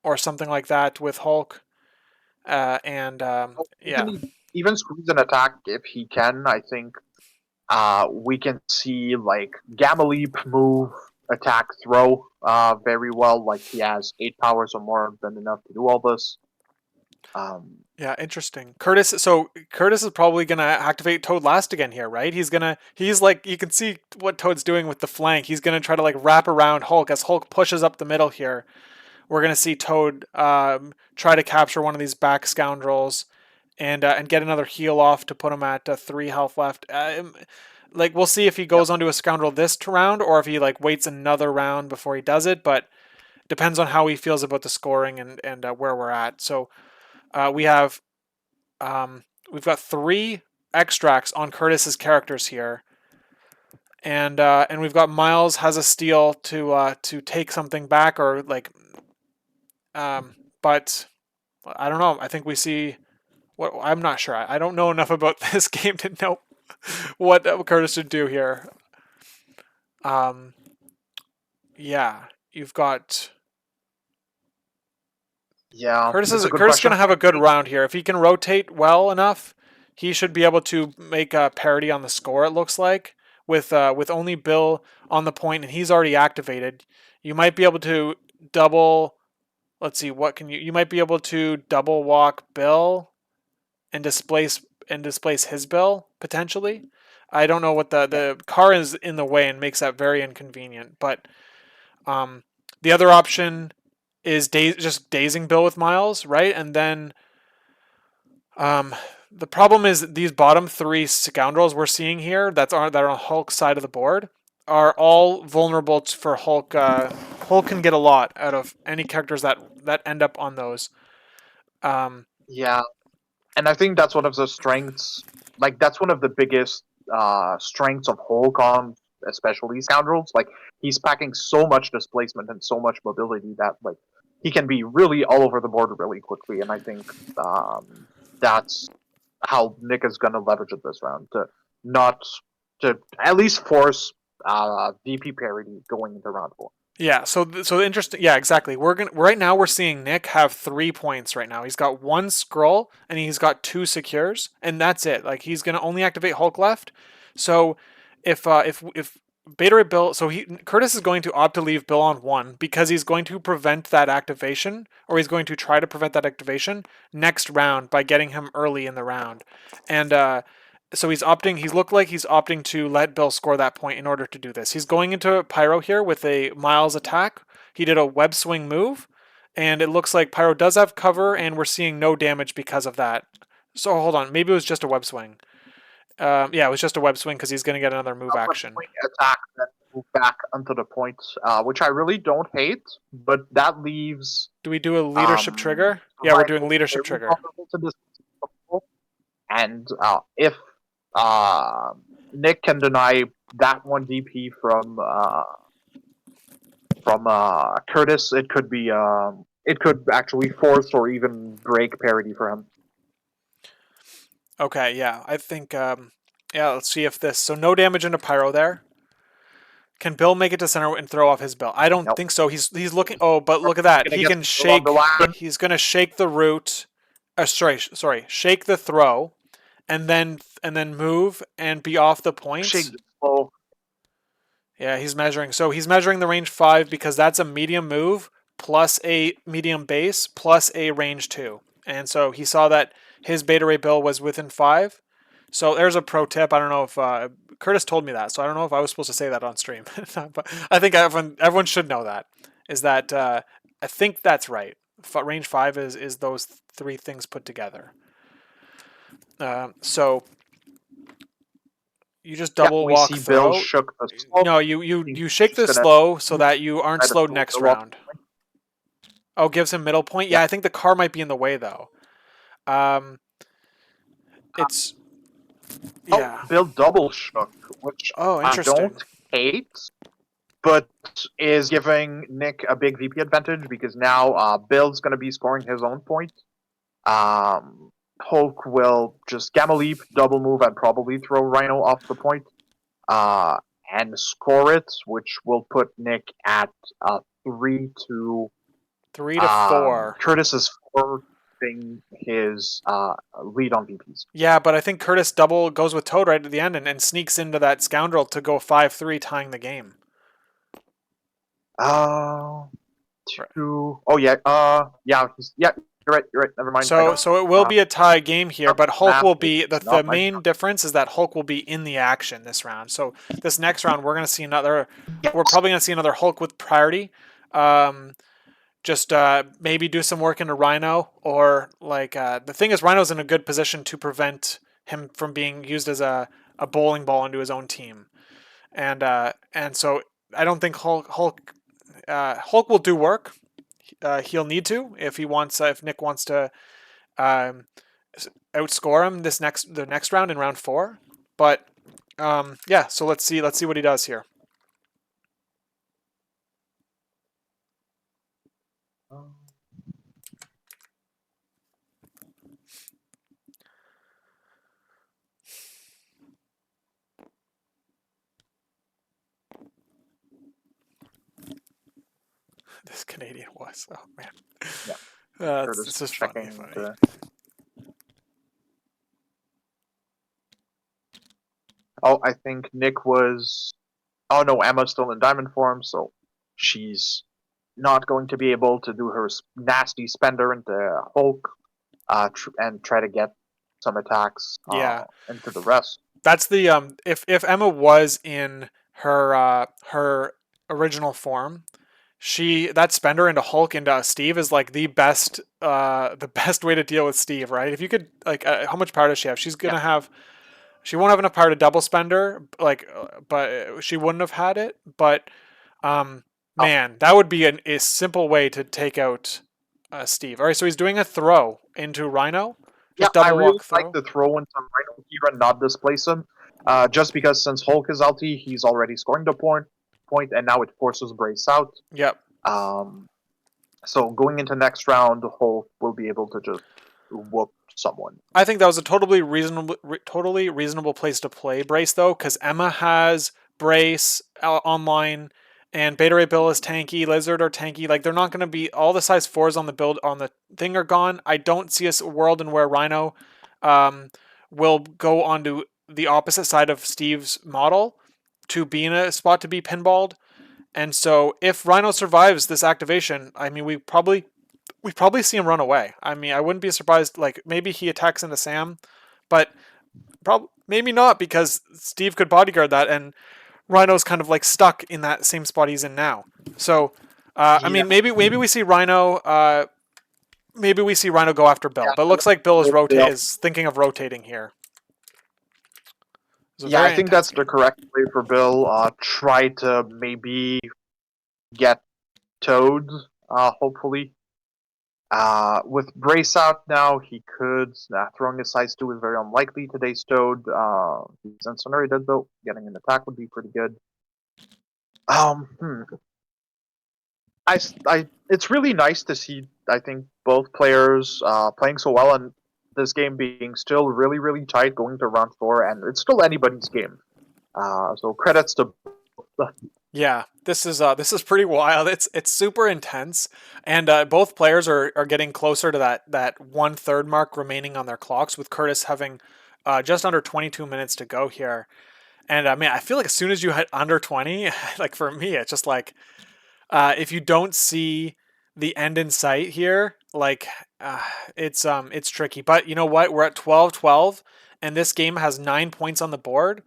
or something like that with Hulk. Yeah. Even squeeze an attack if he can. I think we can see like Gamma Leap, move, attack, throw very well. Like he has 8 powers or more than enough to do all this. Yeah, interesting. Kurtis. So Kurtis is probably gonna activate Toad last again here, right? He's like, you can see what Toad's doing with the flank. He's gonna try to like wrap around Hulk as Hulk pushes up the middle here. We're gonna see Toad try to capture one of these back scoundrels, and get another heal off to put him at 3 health left. Like we'll see if he goes onto a scoundrel this round or if he like waits another round before he does it, but depends on how he feels about the scoring and where we're at. So we have we've got 3 extracts on Kurtis's characters here, and we've got Miles has a steal to take something back or like, but I don't know. I think we see what I'm not sure. I don't know enough about this game to know what Kurtis should do here. Yeah, you've got Yeah, Kurtis that's is a good Kurtis going question. to have a good round here. If he can rotate well enough, he should be able to make a parity on the score. It looks like with only Bill on the point and he's already activated, you might be able to double. Let's see, what can you might be able to double walk Bill and displace his Bill potentially. I don't know what the car is in the way and makes that very inconvenient. But the other option is just dazing Bill with Miles, right? And then the problem is these bottom 3 scoundrels we're seeing here that are on Hulk's side of the board are all vulnerable for Hulk. Hulk can get a lot out of any characters that end up on those. Yeah, and I think that's one of the strengths. Like that's one of the biggest strengths of Hulk on especially scoundrels. Like he's packing so much displacement and so much mobility that like he can be really all over the board really quickly. And I think that's how Nick is going to leverage it this round to not to at least force VP parity going into round 4. Yeah, so interesting. Yeah, exactly. Right now we're seeing Nick have 3 points right now. He's got 1 scroll and he's got 2 secures, and that's it. Like he's gonna only activate Hulk left. So if Beta Ray Bill, so Kurtis is going to opt to leave Bill on 1 because he's going to prevent that activation, or he's going to try to prevent that activation next round by getting him early in the round, and so he's opting. He's looked like he's opting to let Bill score that point in order to do this. He's going into Pyro here with a Miles attack. He did a web swing move, and it looks like Pyro does have cover, and we're seeing no damage because of that. So hold on, maybe it was just a web swing. Yeah, it was just a web swing because he's going to get another move action. Attack that move back onto the point, which I really don't hate, but that leaves. Do we do a leadership trigger? Yeah, we're doing leadership trigger. And if Nick can deny that 1 DP from Kurtis, it could be it could actually force or even break parity for him. Okay, yeah, I think yeah. Let's see if this. So no damage into Pyro there. Can Bill make it to center and throw off his Bill? I don't think so. He's looking. Oh, but look at that. He can shake. He's gonna shake the root. Sorry. Shake the throw, and then move and be off the point. Yeah, he's measuring. So he's measuring the range 5 because that's a medium move plus a medium base plus a range 2. And so he saw that his Beta Ray Bill was within 5. So there's a pro tip. I don't know if Kurtis told me that, so I don't know if I was supposed to say that on stream. But I think everyone should know that. Is that I think that's right. Range 5 is those 3 things put together. So you just double walk throw. No, you shake the slow so that you aren't slowed next round. Oh, gives him middle point. Yeah, I think the car might be in the way though. It's yeah. Bill double shook, which I don't hate, but is giving Nick a big VP advantage because now Bill's going to be scoring his own point. Hulk will just Gamma Leap, double move, and probably throw Rhino off the point and score it, which will put Nick at 3 to 4. Kurtis is forcing his lead on VPs. Yeah, but I think Kurtis double goes with Toad right at the end and sneaks into that scoundrel to go 5-3, tying the game. Oh yeah. You're right. Never mind. So it will be a tie game here, but Hulk will be It's the not my main difference is that Hulk will be in the action this round. So this next round we're gonna see another. We're probably gonna see another Hulk with priority. Just maybe do some work into Rhino, or like the thing is Rhino's in a good position to prevent him from being used as a bowling ball into his own team, and so I don't think Hulk will do work. He'll need to if he wants if Nick wants to um, outscore him the next round in round 4. But yeah, so let's see what he does here. This Canadian was, oh man, Yeah. this is funny. Oh, I think Nick was. Oh no, Emma's still in diamond form, so she's not going to be able to do her nasty spender into Hulk, and try to get some attacks Yeah, into the rest. that's the if Emma was in her original form, that spender into Hulk into Steve is like the best way to deal with Steve, right? If you could like how much power does she have? She's gonna have. She won't have enough power to double spender, but she wouldn't have had it. But man, that would be a simple way to take out Steve. All right, so he's doing a throw into Rhino. Just I really like the throw into Rhino here and not displace him. Just because since Hulk is ulti, he's already scoring the point, and now it forces Brace out. Yep. So going into next round, Hulk will be able to just whoop someone. I think that was a totally reasonable place to play Brace though, because Emma has Brace online, and Beta Ray Bill is tanky, Lizard are tanky. Like they're not going to be all the size 4s on the build on the thing are gone. I don't see a world in where Rhino will go onto the opposite side of Steve's model to be in a spot to be pinballed. And so if Rhino survives this activation, I mean we probably see him run away. I mean, I wouldn't be surprised. Like maybe he attacks into Sam, but maybe not, because Steve could bodyguard that, and Rhino's kind of like stuck in that same spot he's in now. So I mean, maybe we see Rhino. Maybe we see Rhino go after Bill, but it looks like Bill is thinking of rotating here. Yeah, I think that's the correct play for Bill. Try to maybe get Toad, hopefully. With Brace out now, he could. Throwing his size 2 is very unlikely today's Toad. He's incinerated though. Getting an attack would be pretty good. It's really nice to see, I think, both players playing so well, and this game being still really, really tight going to round 4, and it's still anybody's game. So credits to. Yeah, this is pretty wild. It's super intense, and both players are getting closer to that 1/3 mark remaining on their clocks, with Kurtis having just under 22 minutes to go here. And I mean, I feel like as soon as you hit under 20, like for me, it's just like if you don't see the end in sight here, like it's tricky. But you know what? We're at 12-12, and this game has 9 points on the board.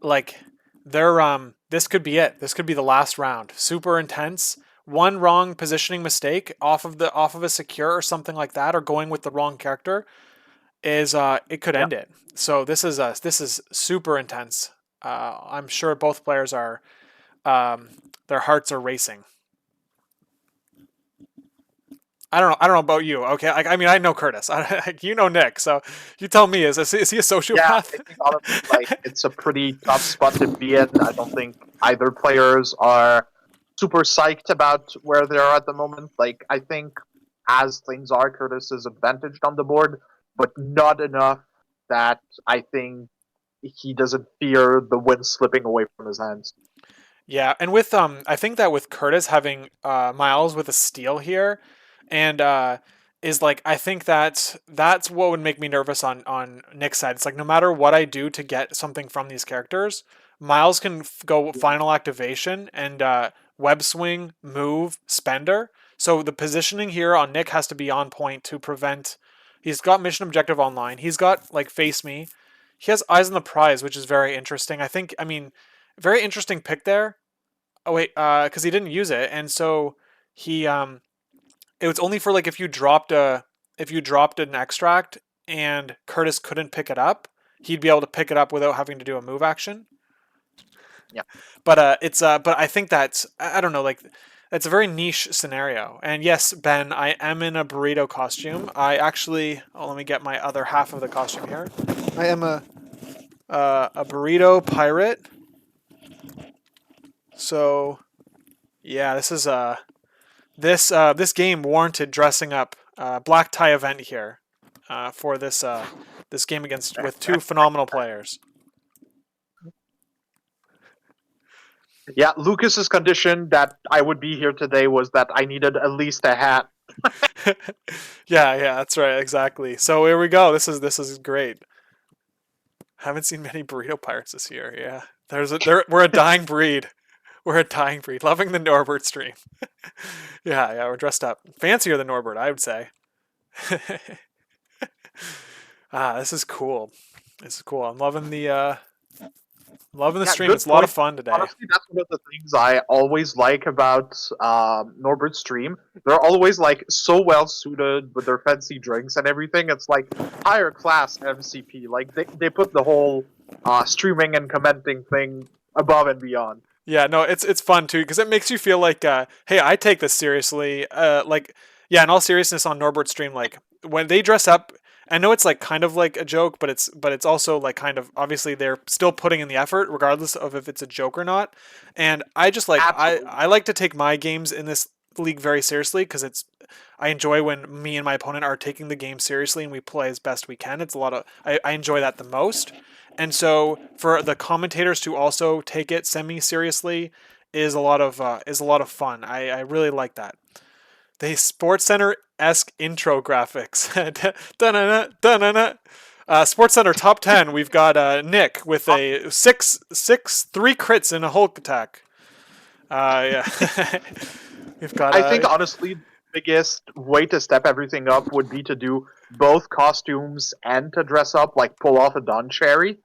Like this could be it. This could be the last round. Super intense. One wrong positioning mistake off of a secure or something like that, or going with the wrong character, is it could end it. So this is super intense. I'm sure both players are their hearts are racing. I don't know about you. Okay, I mean I know Kurtis. You know Nick, so you tell me. Is he a sociopath? Yeah, I think honestly, it's a pretty tough spot to be in. I don't think either players are super psyched about where they are at the moment. Like I think as things are, Kurtis is advantaged on the board, but not enough that I think he doesn't fear the win slipping away from his hands. Yeah, and with I think that with Kurtis having Miles with a steal here, and is like I think that's what would make me nervous on Nick's side. It's like no matter what I do to get something from these characters, Miles can go final activation and web swing, move, spender. So the positioning here on Nick has to be on point to prevent. He's got mission objective online. He's got like face me. He has eyes on the prize, which is very interesting. I mean, very interesting pick there. Oh wait, because he didn't use it, and so he it was only for like if you dropped an extract and Kurtis couldn't pick it up, he'd be able to pick it up without having to do a move action. Yeah. But but I think I don't know, like that's a very niche scenario. And yes, Ben, I am in a burrito costume. I actually, let me get my other half of the costume here. I am a burrito pirate. So yeah, this is this game warranted dressing up. Black tie event here for this this game with two phenomenal players. Yeah, Lucas's condition that I would be here today was that I needed at least a hat. yeah, that's right, exactly. So here we go. This is great. Haven't seen many burrito pirates this year. Yeah, we're a dying breed. We're a dying breed. Loving the Norbert stream. yeah, we're dressed up. Fancier than Norbert, I would say. This is cool. This is cool. I'm loving the stream. It's a lot of fun today. Honestly, that's one of the things I always like about Norbert's stream. They're always like so well suited with their fancy drinks and everything. It's like higher class MCP. Like they put the whole streaming and commenting thing above and beyond. Yeah, no, it's fun too because it makes you feel like, hey, I take this seriously. Like, yeah, in all seriousness, on Norbert's stream, like when they dress up, I know it's like kind of like a joke, but it's also like kind of obviously they're still putting in the effort regardless of if it's a joke or not. And I just like I like to take my games in this league very seriously because I enjoy when me and my opponent are taking the game seriously and we play as best we can. It's a lot of I enjoy that the most. And so for the commentators to also take it semi-seriously is a lot of fun. I really like that. The Sports Center-esque intro graphics. Sports Center top 10. We've got Nick with a 3 crits in a Hulk attack. Yeah. We've got. I think honestly, the biggest way to step everything up would be to do both costumes and to dress up, like pull off a Don Cherry.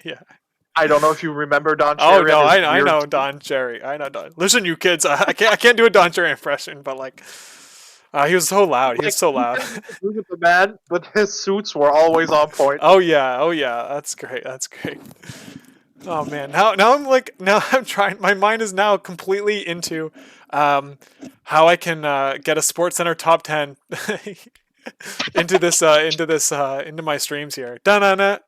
Yeah. I don't know if you remember Don Cherry. Oh no, I know Don Cherry. I know Don. Listen, you kids, I can't do a Don Cherry impression, but like, he was so loud. He was so loud. With the man, but his suits were always on point. Oh yeah. That's great. Oh man, now I'm trying. My mind is now completely into how I can get a Sports Center top 10 into my streams here. Da-na-na.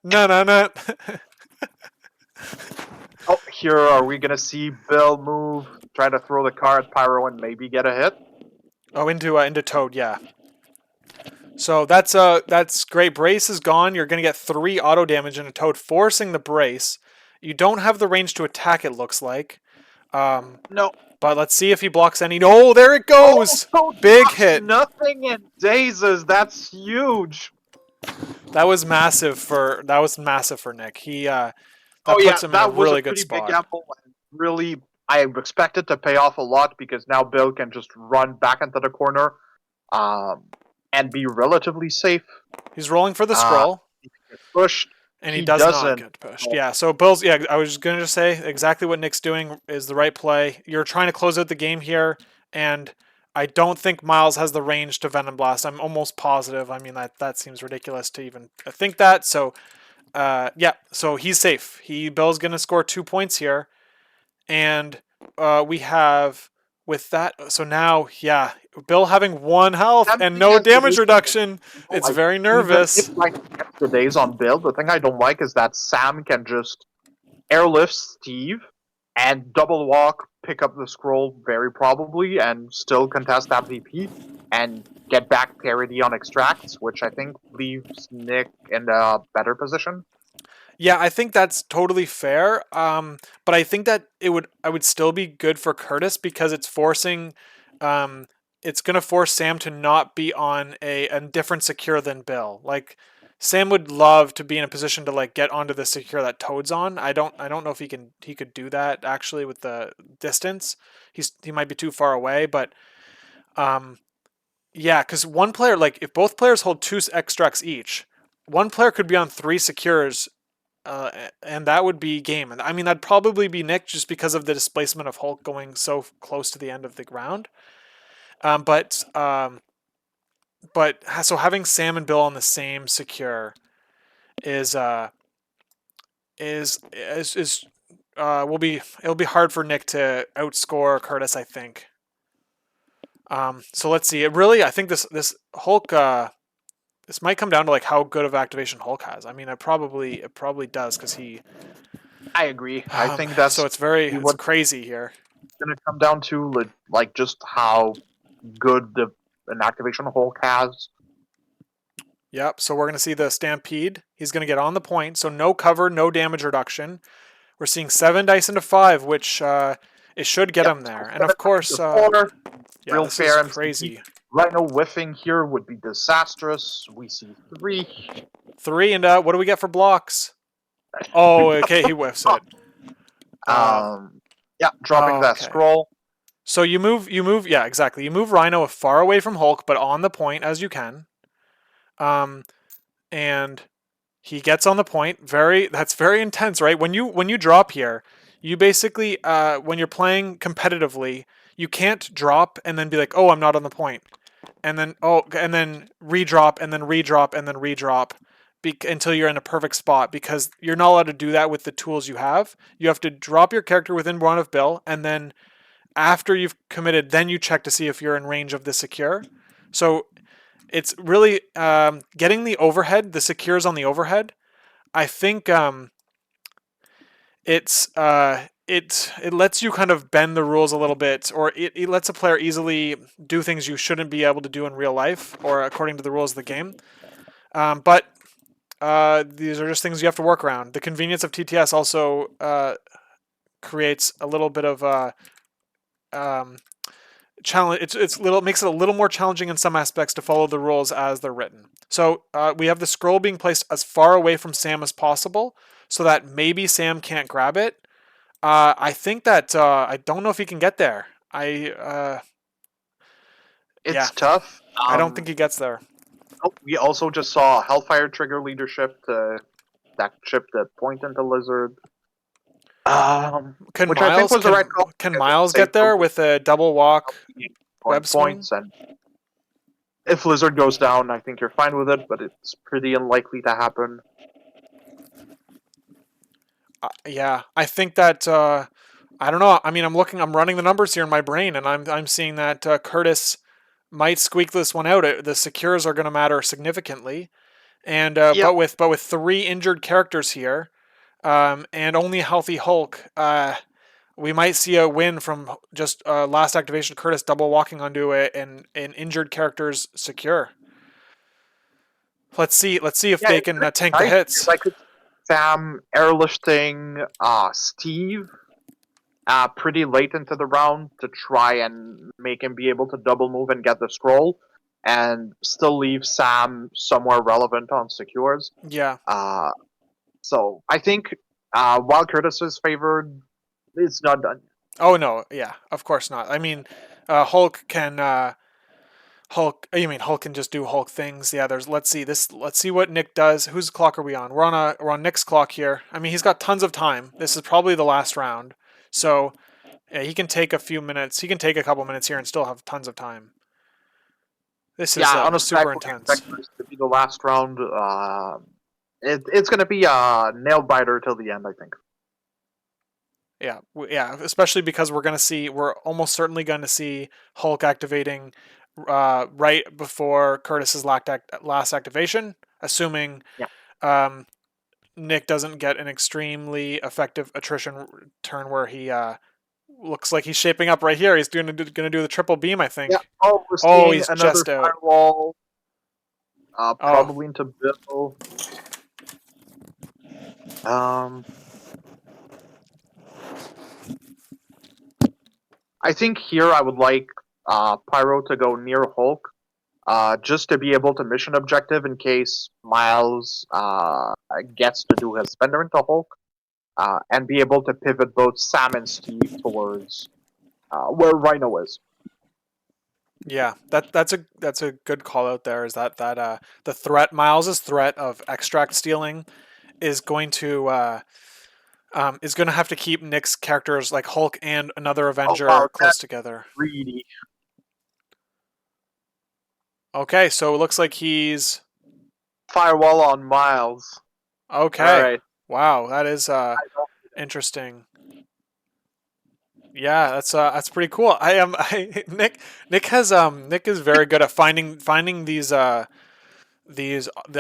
Oh, here are we gonna see Bill move, try to throw the car at Pyro and maybe get a hit? Oh, into Toad, yeah. So that's great. Brace is gone. You're gonna get 3 auto damage into Toad, forcing the brace. You don't have the range to attack. It looks like. No. But let's see if he blocks any. Oh, there it goes! Oh, Big hit. Nothing in dazes. That's huge. That was massive for Nick. He that puts him in a really good spot. Big gamble and really, I expect it to pay off a lot because now Bill can just run back into the corner, and be relatively safe. He's rolling for the scroll. He gets pushed. And he does not get pushed. Yeah, so Bill's... Yeah, I was going to say exactly what Nick's doing is the right play. You're trying to close out the game here, and I don't think Miles has the range to Venom Blast. I'm almost positive. I mean, that seems ridiculous to even think that. So, yeah, so he's safe. Bill's going to score 2 points here. And we have... With that... So now, yeah, Bill having 1 health and no damage reduction. It's very nervous. The days on Bill, the thing I don't like is that Sam can just airlift Steve and double walk, pick up the scroll very probably, and still contest that VP and get back parity on extracts, which I think leaves Nick in a better position. Yeah, I think that's totally fair. But I think that I would still be good for Kurtis because it's forcing, it's gonna force Sam to not be on a different secure than Bill. Like Sam would love to be in a position to like get onto the secure that Toad's on. I don't know if he could do that actually with the distance. He might be too far away, but Yeah, because one player, like if both players hold 2 extracts each, one player could be on 3 secures, and that would be game. And I mean, that'd probably be Nick just because of the displacement of Hulk going so close to the end of the round. But so having Sam and Bill on the same secure is it'll be hard for Nick to outscore Kurtis, I think. So let's see. I think this Hulk this might come down to like how good of activation Hulk has. I mean, it probably does because he. I agree. I think that's So it's what's crazy here. going to come down to like just how good an activation Hulk has. Yep. So we're gonna see the Stampede. He's gonna get on the point. So no cover, no damage reduction. We're seeing 7 dice into 5, which it should get him there. And of course, yeah, real this fair is crazy. Rhino whiffing here would be disastrous. We see 3. 3, and what do we get for blocks? Oh, okay, he whiffs it. Yeah, dropping that scroll. So you move, yeah, exactly. You move Rhino far away from Hulk, but on the point as you can. And he gets on the point. That's very intense, right? When you drop here, you basically when you're playing competitively, you can't drop and then be like, "Oh, I'm not on the point." And then redrop and then redrop and then redrop until you're in a perfect spot, because you're not allowed to do that with the tools you have. You have to drop your character within one of Bill, and then after you've committed, then you check to see if you're in range of the secure. So it's really getting the overhead, the secures on the overhead. I think it lets you kind of bend the rules a little bit, or it lets a player easily do things you shouldn't be able to do in real life or according to the rules of the game. But these are just things you have to work around. The convenience of TTS also creates a little bit of challenge. It makes it a little more challenging in some aspects to follow the rules as they're written. So we have the scroll being placed as far away from Sam as possible, so that maybe Sam can't grab it. I think that I don't know if he can get there. It's tough. I don't think he gets there. We also just saw Hellfire trigger leadership that chipped the point into Lizard. Can which Miles, I think was the right call. Can Miles get there with a double walk web swing? And if Lizard goes down, I think you're fine with it, but it's pretty unlikely to happen. Yeah, I think that I don't know. I mean, I'm running the numbers here in my brain, and I'm seeing that Kurtis might squeak this one out. The secures are going to matter significantly, and but with 3 injured characters here, and only a healthy Hulk, we might see a win from just last activation. Kurtis double walking onto an injured character's secure. Let's see if they can tank the hits. I could Sam airlifting Steve pretty late into the round to try and make him be able to double move and get the scroll, and still leave Sam somewhere relevant on secures. Yeah. So I think while Kurtis is favored, it's not done. Oh no, yeah, of course not. I mean, Hulk can Hulk. You mean Hulk can just do Hulk things? Yeah. Let's see what Nick does. Whose clock are we on? We're on Nick's clock here. I mean, he's got tons of time. This is probably the last round, so yeah, he can take a few minutes. He can take a couple minutes here and still have tons of time. This is honestly, super intense. This to be the last round. It's going to be a nail biter till the end, I think. Yeah, especially because we're almost certainly going to see Hulk activating right before Kurtis's last activation, assuming Nick doesn't get an extremely effective attrition turn where he looks like he's shaping up right here. He's going to do the triple beam, I think. Yeah. He's just out. Firewall, probably into Bill. I think here I would like Pyro to go near Hulk, just to be able to mission objective in case Miles gets to do his spender into Hulk, and be able to pivot both Sam and Steve towards where Rhino is. Yeah, that's a good call out there. Is that the threat Miles's threat of extract stealing is going to have to keep Nick's characters like Hulk and another Oh Avenger wow, close that's together. greedy. Okay, so it looks like he's Firewall on Miles. All okay. right. Wow, that is I don't- interesting. Yeah, that's pretty cool. I am Nick is very good at finding these the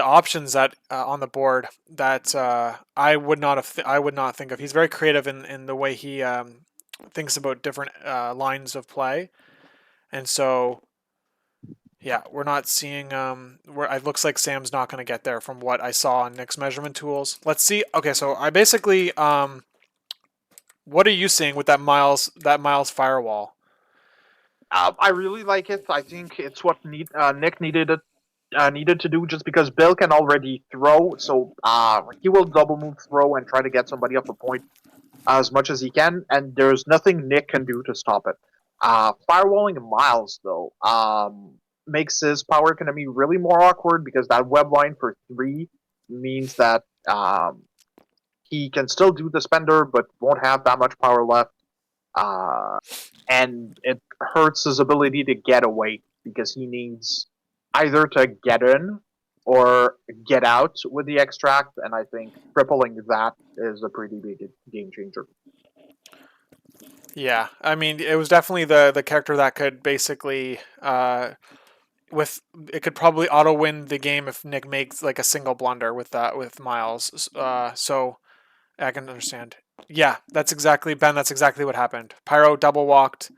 options that on the board that I would not think of. He's very creative in the way he thinks about different lines of play, and so yeah, we're not seeing where it looks like Sam's not going to get there from what I saw on Nick's measurement tools. Let's see. Okay, so I basically what are you seeing with that Miles firewall? I really like it. I think it's what Nick needed to do just because Bill can already throw, so he will double move throw and try to get somebody off a point as much as he can, and there's nothing Nick can do to stop it. Firewalling Miles though makes his power economy really more awkward because that web line for 3 means that he can still do the spender but won't have that much power left. Uh, and it hurts his ability to get away because he needs either to get in or get out with the extract, and I think crippling that is a pretty big game changer. Yeah, I mean, it was definitely the character that could basically with it could probably auto win the game if Nick makes like a single blunder with that with Miles. So I can understand. Yeah, that's exactly Ben. That's exactly what happened. Pyro double walked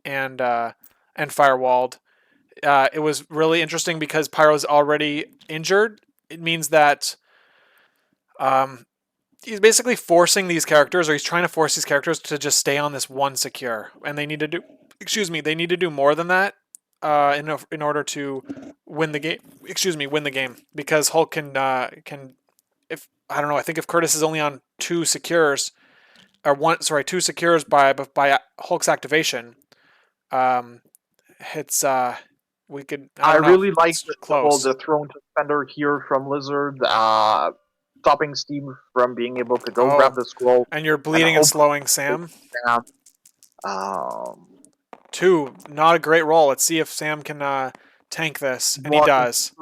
and firewalled. It was really interesting because Pyro's already injured. It means that um, he's basically forcing these characters, or he's trying to force these characters to just stay on this one secure, and they need to do, excuse me, they need to do more than that in order to win the game. Excuse me, win the game because Hulk can if I don't know, I think if Kurtis is only on two secures or one, sorry, two secures by Hulk's activation, um, it's we could I I don't know, really like it's the close. throne defender here from Lizard, stopping Steve from being able to go Oh, grab the scroll and you're and bleeding and hope slowing they Sam. can. Um, Two, not a great roll. Let's see if Sam can tank this, and he one, does.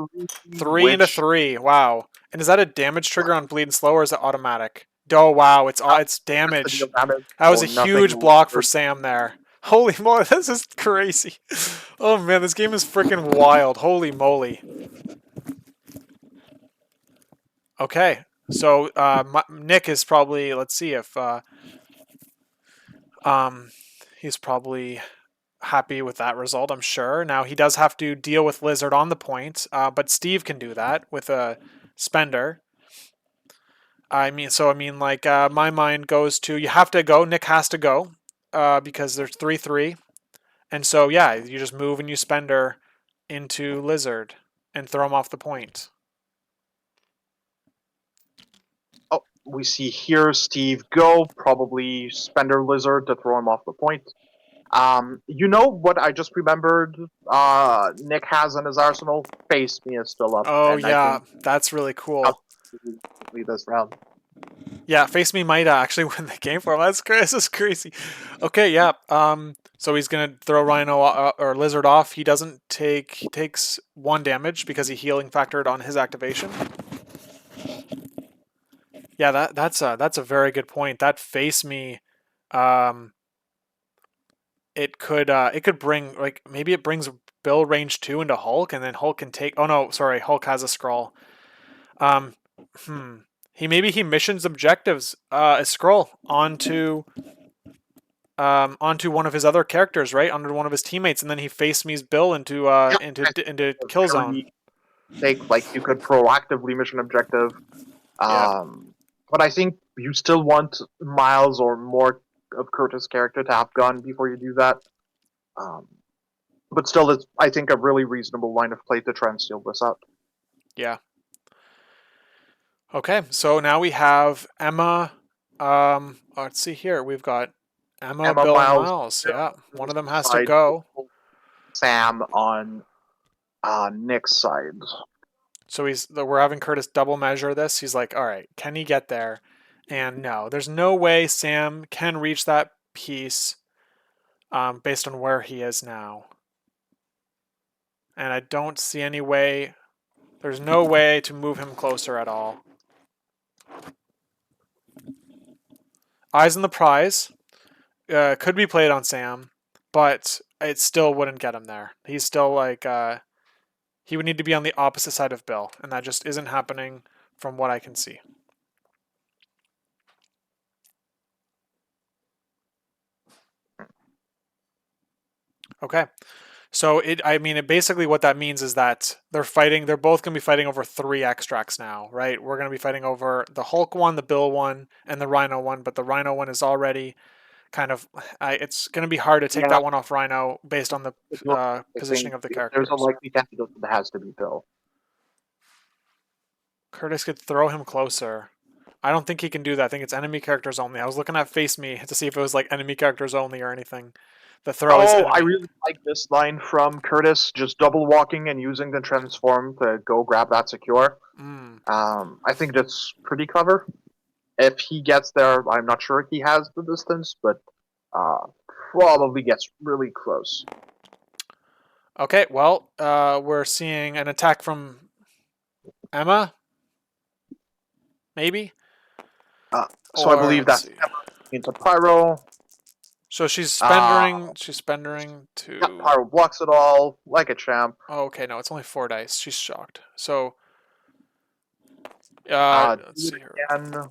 three, 3 into which 3. Wow. And is that a damage trigger on bleed and slow, or is it automatic? Oh wow, it's has to deal damage. damage That was or a nothing. huge block for Sam there. Holy moly, this is crazy. Oh man, this game is freaking wild. Holy moly. Okay, so Nick is probably. Let's see if um he's probably happy with that result. I'm sure. Now he does have to deal with Lizard on the point, but Steve can do that with a spender. Like my mind goes to you have to go. Nick has to go because there's 3-3, and so yeah, you just move and you spender into Lizard and throw him off the point. Oh, we see here Steve go, probably Spender Lizard to throw him off the point. You know what I just remembered? Nick has in his arsenal. Face Me is still up, Oh and I yeah, think that's really cool. absolutely this round. Yeah, Face Me might actually win the game for him. That's crazy. This is crazy. Okay, yeah. So he's gonna throw Rhino or Lizard off. He doesn't take. He takes 1 damage because he healing factored on his activation. Yeah, that's a very good point. That Face Me, um, it could bring like maybe it brings Bill range 2 into Hulk, and then Hulk can take. Oh no, sorry, Hulk has a scroll. Um, hmm. He missions objectives a scroll onto one of his other characters, right? Onto one of his teammates, and then he face me's Bill into Yeah, into kill zone. very take like you could proactively mission objective. Yeah. But I think you still want Miles or more of Curtis' character to have gone before you do that. Um, but still, it's I think a really reasonable line of play to try and steal this up. Yeah. Okay, so now we have Emma. Let's see here. We've got Emma, Emma Bill, and Miles Miles. Yeah, one of them has to side go. Sam on Nick's side. So we're having Kurtis double measure this. He's like, all right, can he get there? And no, there's no way Sam can reach that piece based on where he is now. And I don't see any way. There's no way to move him closer at all. Eyes on the prize. Could be played on Sam, but it still wouldn't get him there. He's still like, he would need to be on the opposite side of Bill, and that just isn't happening from what I can see. Okay. So basically what that means is that they're both going to be fighting over 3 extracts now, right? We're going to be fighting over the Hulk one, the Bill one, and the Rhino one, but the Rhino one is already kind of, it's going to be hard to take that one off Rhino based on the positioning of the characters. There's a likely candidate that has to be Bill. Kurtis could throw him closer. I don't think he can do that. I think it's enemy characters only. I was looking at Face Me to see if it was like enemy characters only or anything. The throw is enemy. I really like this line from Kurtis, just double walking and using the transform to go grab that secure. I think that's pretty clever. If he gets there, I'm not sure he has the distance, but probably gets really close. Okay, well, we're seeing an attack from Emma, maybe? So I believe that's Emma into Pyro. So she's spendering to... Yeah, Pyro blocks it all, like a champ. Oh, okay, no, it's only 4 dice. She's shocked. So... let's see here. Again.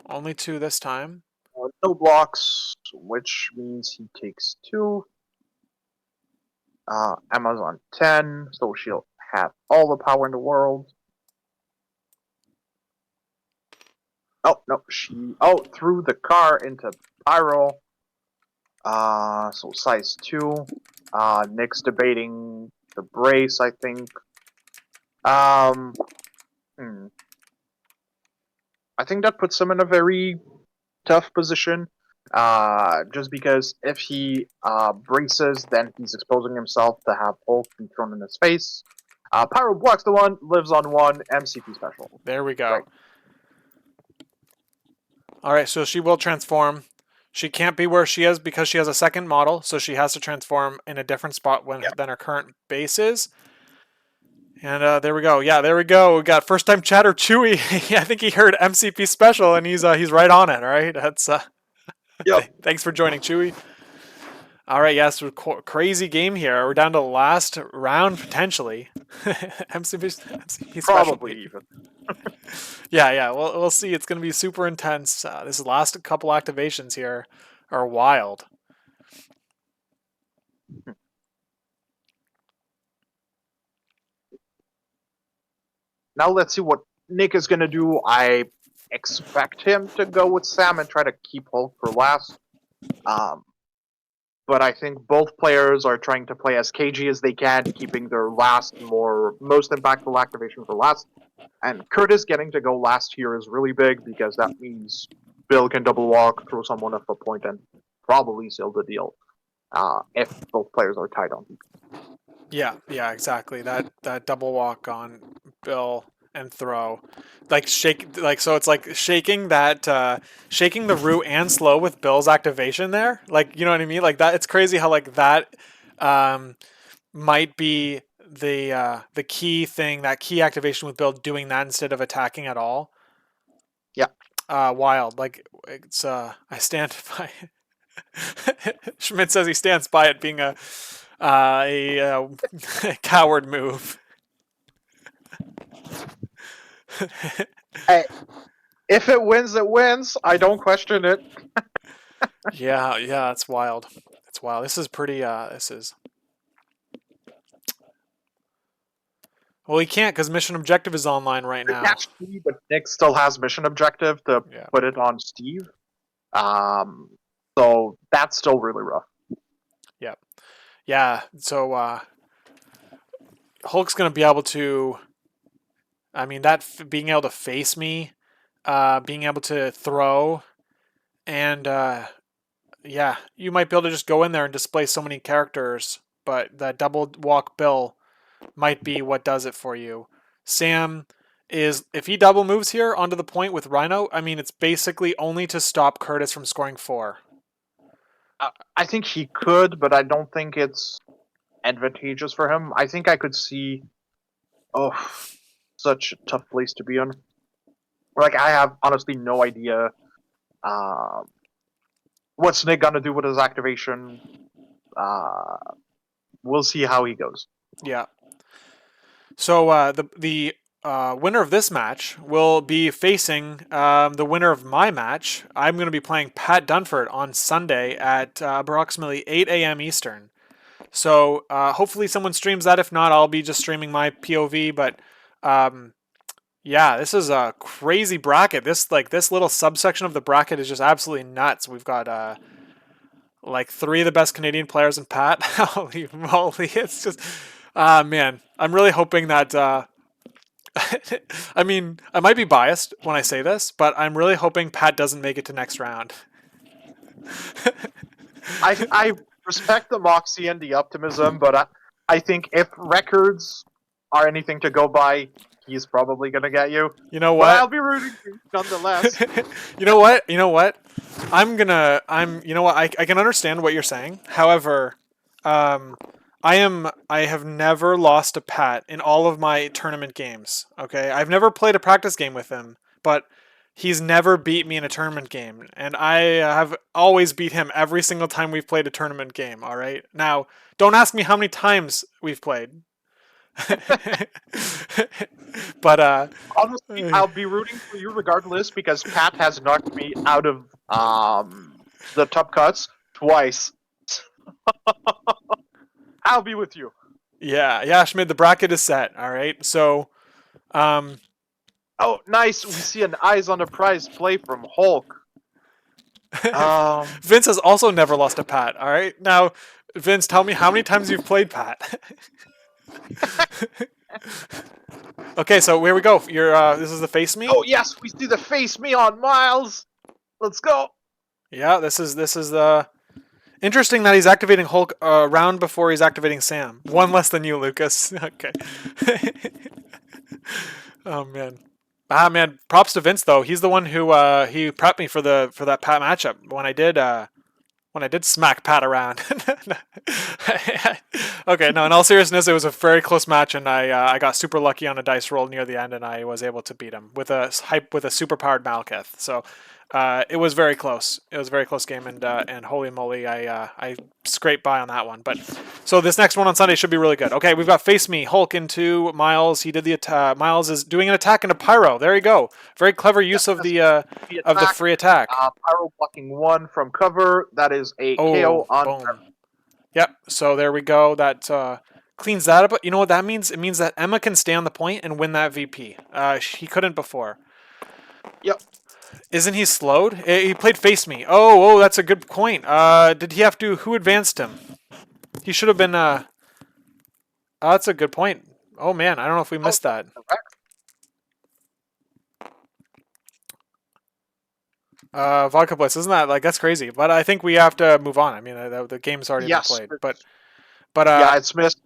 Only 2 this time. No blocks, which means he takes 2. Emma's on 10, so she'll have all the power in the world. Oh, no, she threw the car into Pyro. So size 2. Nick's debating the brace, I think. I think that puts him in a very tough position. Just because if he braces, then he's exposing himself to have Hulk be thrown in his face. Pyro blocks the one, lives on 1, MCP special. There we go. Right. Alright, so she will transform. She can't be where she is because she has a second model, so she has to transform in a different spot than her current base is. And there we go. Yeah, there we go. We got first time chatter Chewy. I think he heard MCP special and he's right on it, right? That's Yep. Thanks for joining, Chewy. All right, yes, crazy game here. We're down to the last round potentially. MCP Probably even. yeah. We'll see. It's going to be super intense. This last couple activations here are wild. Now let's see what Nick is going to do. I expect him to go with Sam and try to keep Hulk for last. But I think both players are trying to play as cagey as they can, keeping their most impactful activation for last. And Kurtis getting to go last here is really big because that means Bill can double walk, throw someone off a point, and probably seal the deal if both players are tied on. Yeah, exactly. That double walk on Bill and throw, so it's like shaking the root and slow with Bill's activation there. Like, you know what I mean? Like that. It's crazy how like that might be the key thing, that key activation with Bill doing that instead of attacking at all. Yeah. Wild. Like it's I stand by. Schmidt says he stands by it being a coward move. Hey, if it wins, it wins. I don't question it. yeah, it's wild. It's wild. This is pretty. This is. Well, he can't because mission objective is online right now. Actually, but Nick still has mission objective to put it on Steve. So that's still really rough. Yeah. So Hulk's gonna be able to. I mean, being able to face me, being able to throw, and yeah, you might be able to just go in there and display so many characters, but the double walk Bill might be what does it for you. Sam is, if he double moves here onto the point with Rhino, I mean, it's basically only to stop Kurtis from scoring 4. I think he could, but I don't think it's advantageous for him. I think I could see. Oh, such a tough place to be on. Like, I have honestly no idea what's Nick gonna do with his activation. Uh, we'll see how he goes. Yeah. So the winner of this match will be facing the winner of my match. I'm going to be playing Pat Dunford on Sunday at approximately 8 a.m. Eastern. So hopefully someone streams that. If not, I'll be just streaming my POV. But yeah, this is a crazy bracket. This little subsection of the bracket is just absolutely nuts. We've got like 3 of the best Canadian players in Pat. Holy moly! It's just man, I'm really hoping that. I mean, I might be biased when I say this, but I'm really hoping Pat doesn't make it to next round. I respect the moxie and the optimism, but I think if records are anything to go by, he's probably gonna get you. You know But I'll what? be rooting for you nonetheless. You know what? You know what? You know what? I can understand what you're saying. However, um, I have never lost a Pat in all of my tournament games. Okay, I've never played a practice game with him, but he's never beat me in a tournament game, and I have always beat him every single time we've played a tournament game. All right, now don't ask me how many times we've played. But Honestly, I'll be rooting for you regardless because Pat has knocked me out of the top cuts twice. I'll be with you. yeah, Schmid, the bracket is set. All right, so um, Oh, nice. We see an eyes on the prize play from Hulk. Vince has also never lost a Pat. All right, now Vince, tell me how many times you've played Pat. Okay, so here we go. You're this is the face me. Oh yes, we see the face me on Miles. Let's go. Yeah, this is the interesting that he's activating Hulk a round before he's activating Sam. One less than you, Lucas. Okay. Oh man. Ah man, props to Vince though. He's the one who he prepped me for that Pat matchup when I did smack Pat around. Okay, no, in all seriousness, it was a very close match, and I got super lucky on a dice roll near the end, and I was able to beat him with a super powered Malekith. So it was very close. It was a very close game, and holy moly, I scraped by on that one. But so this next one on Sunday should be really good. Okay, we've got Face Me Hulk into Miles. He did the attack. Miles is doing an attack into Pyro. There you go. Very clever use of the free attack. Pyro blocking 1 from cover. That is a KO on. Boom. Yep. So there we go. That cleans that up. You know what that means? It means that Emma can stay on the point and win that VP. He couldn't before. Yep. Isn't he slowed? He played Face Me. Oh, that's a good point. Did he have to? Who advanced him? He should have been. Oh, that's a good point. Oh man, I don't know if we missed that. Vodka Blitz, isn't that that's crazy? But I think we have to move on. I mean, the game's already been played. But yeah, it's missed.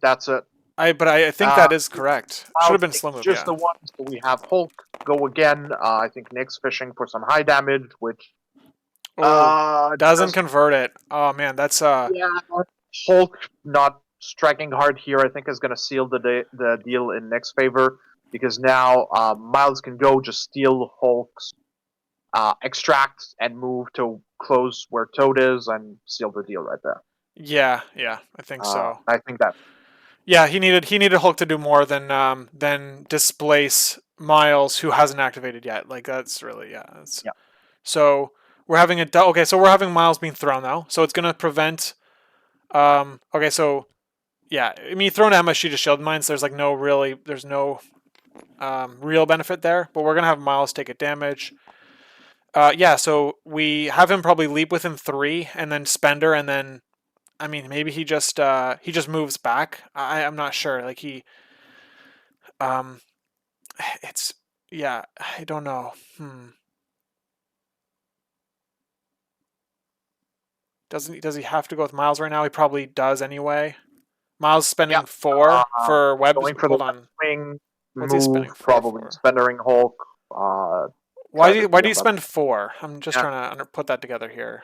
That's it. I think that is correct. Should have been slow move. Just the ones that we have Hulk go again. I think Nick's fishing for some high damage, which doesn't convert it. Oh man, that's yeah. Hulk not striking hard here, I think, is going to seal the deal in Nick's favor because now Miles can go just steal Hulk's extract and move to close where Toad is and seal the deal right there. Yeah, I think so. I think that. Yeah, he needed Hulk to do more than displace Miles, who hasn't activated yet. That's really yeah. So we're having so we're having Miles being thrown now. So it's gonna prevent. Okay, so yeah, I mean, throwing Emma, she just shield mines. There's no real benefit there, but we're gonna have Miles take a damage. Yeah, so we have him probably leap within 3, and then Spender, and then, I mean, maybe he just moves back. I'm not sure. It's yeah, I don't know. Does he have to go with Miles right now? He probably does anyway. Miles spending Yeah. 4 for webs. Going for Hold the on. swing What's he spending move, 4 probably for? spending Hulk. Why Try do to you, why do deal you that. spend 4? I'm just Yeah. trying to put that together here.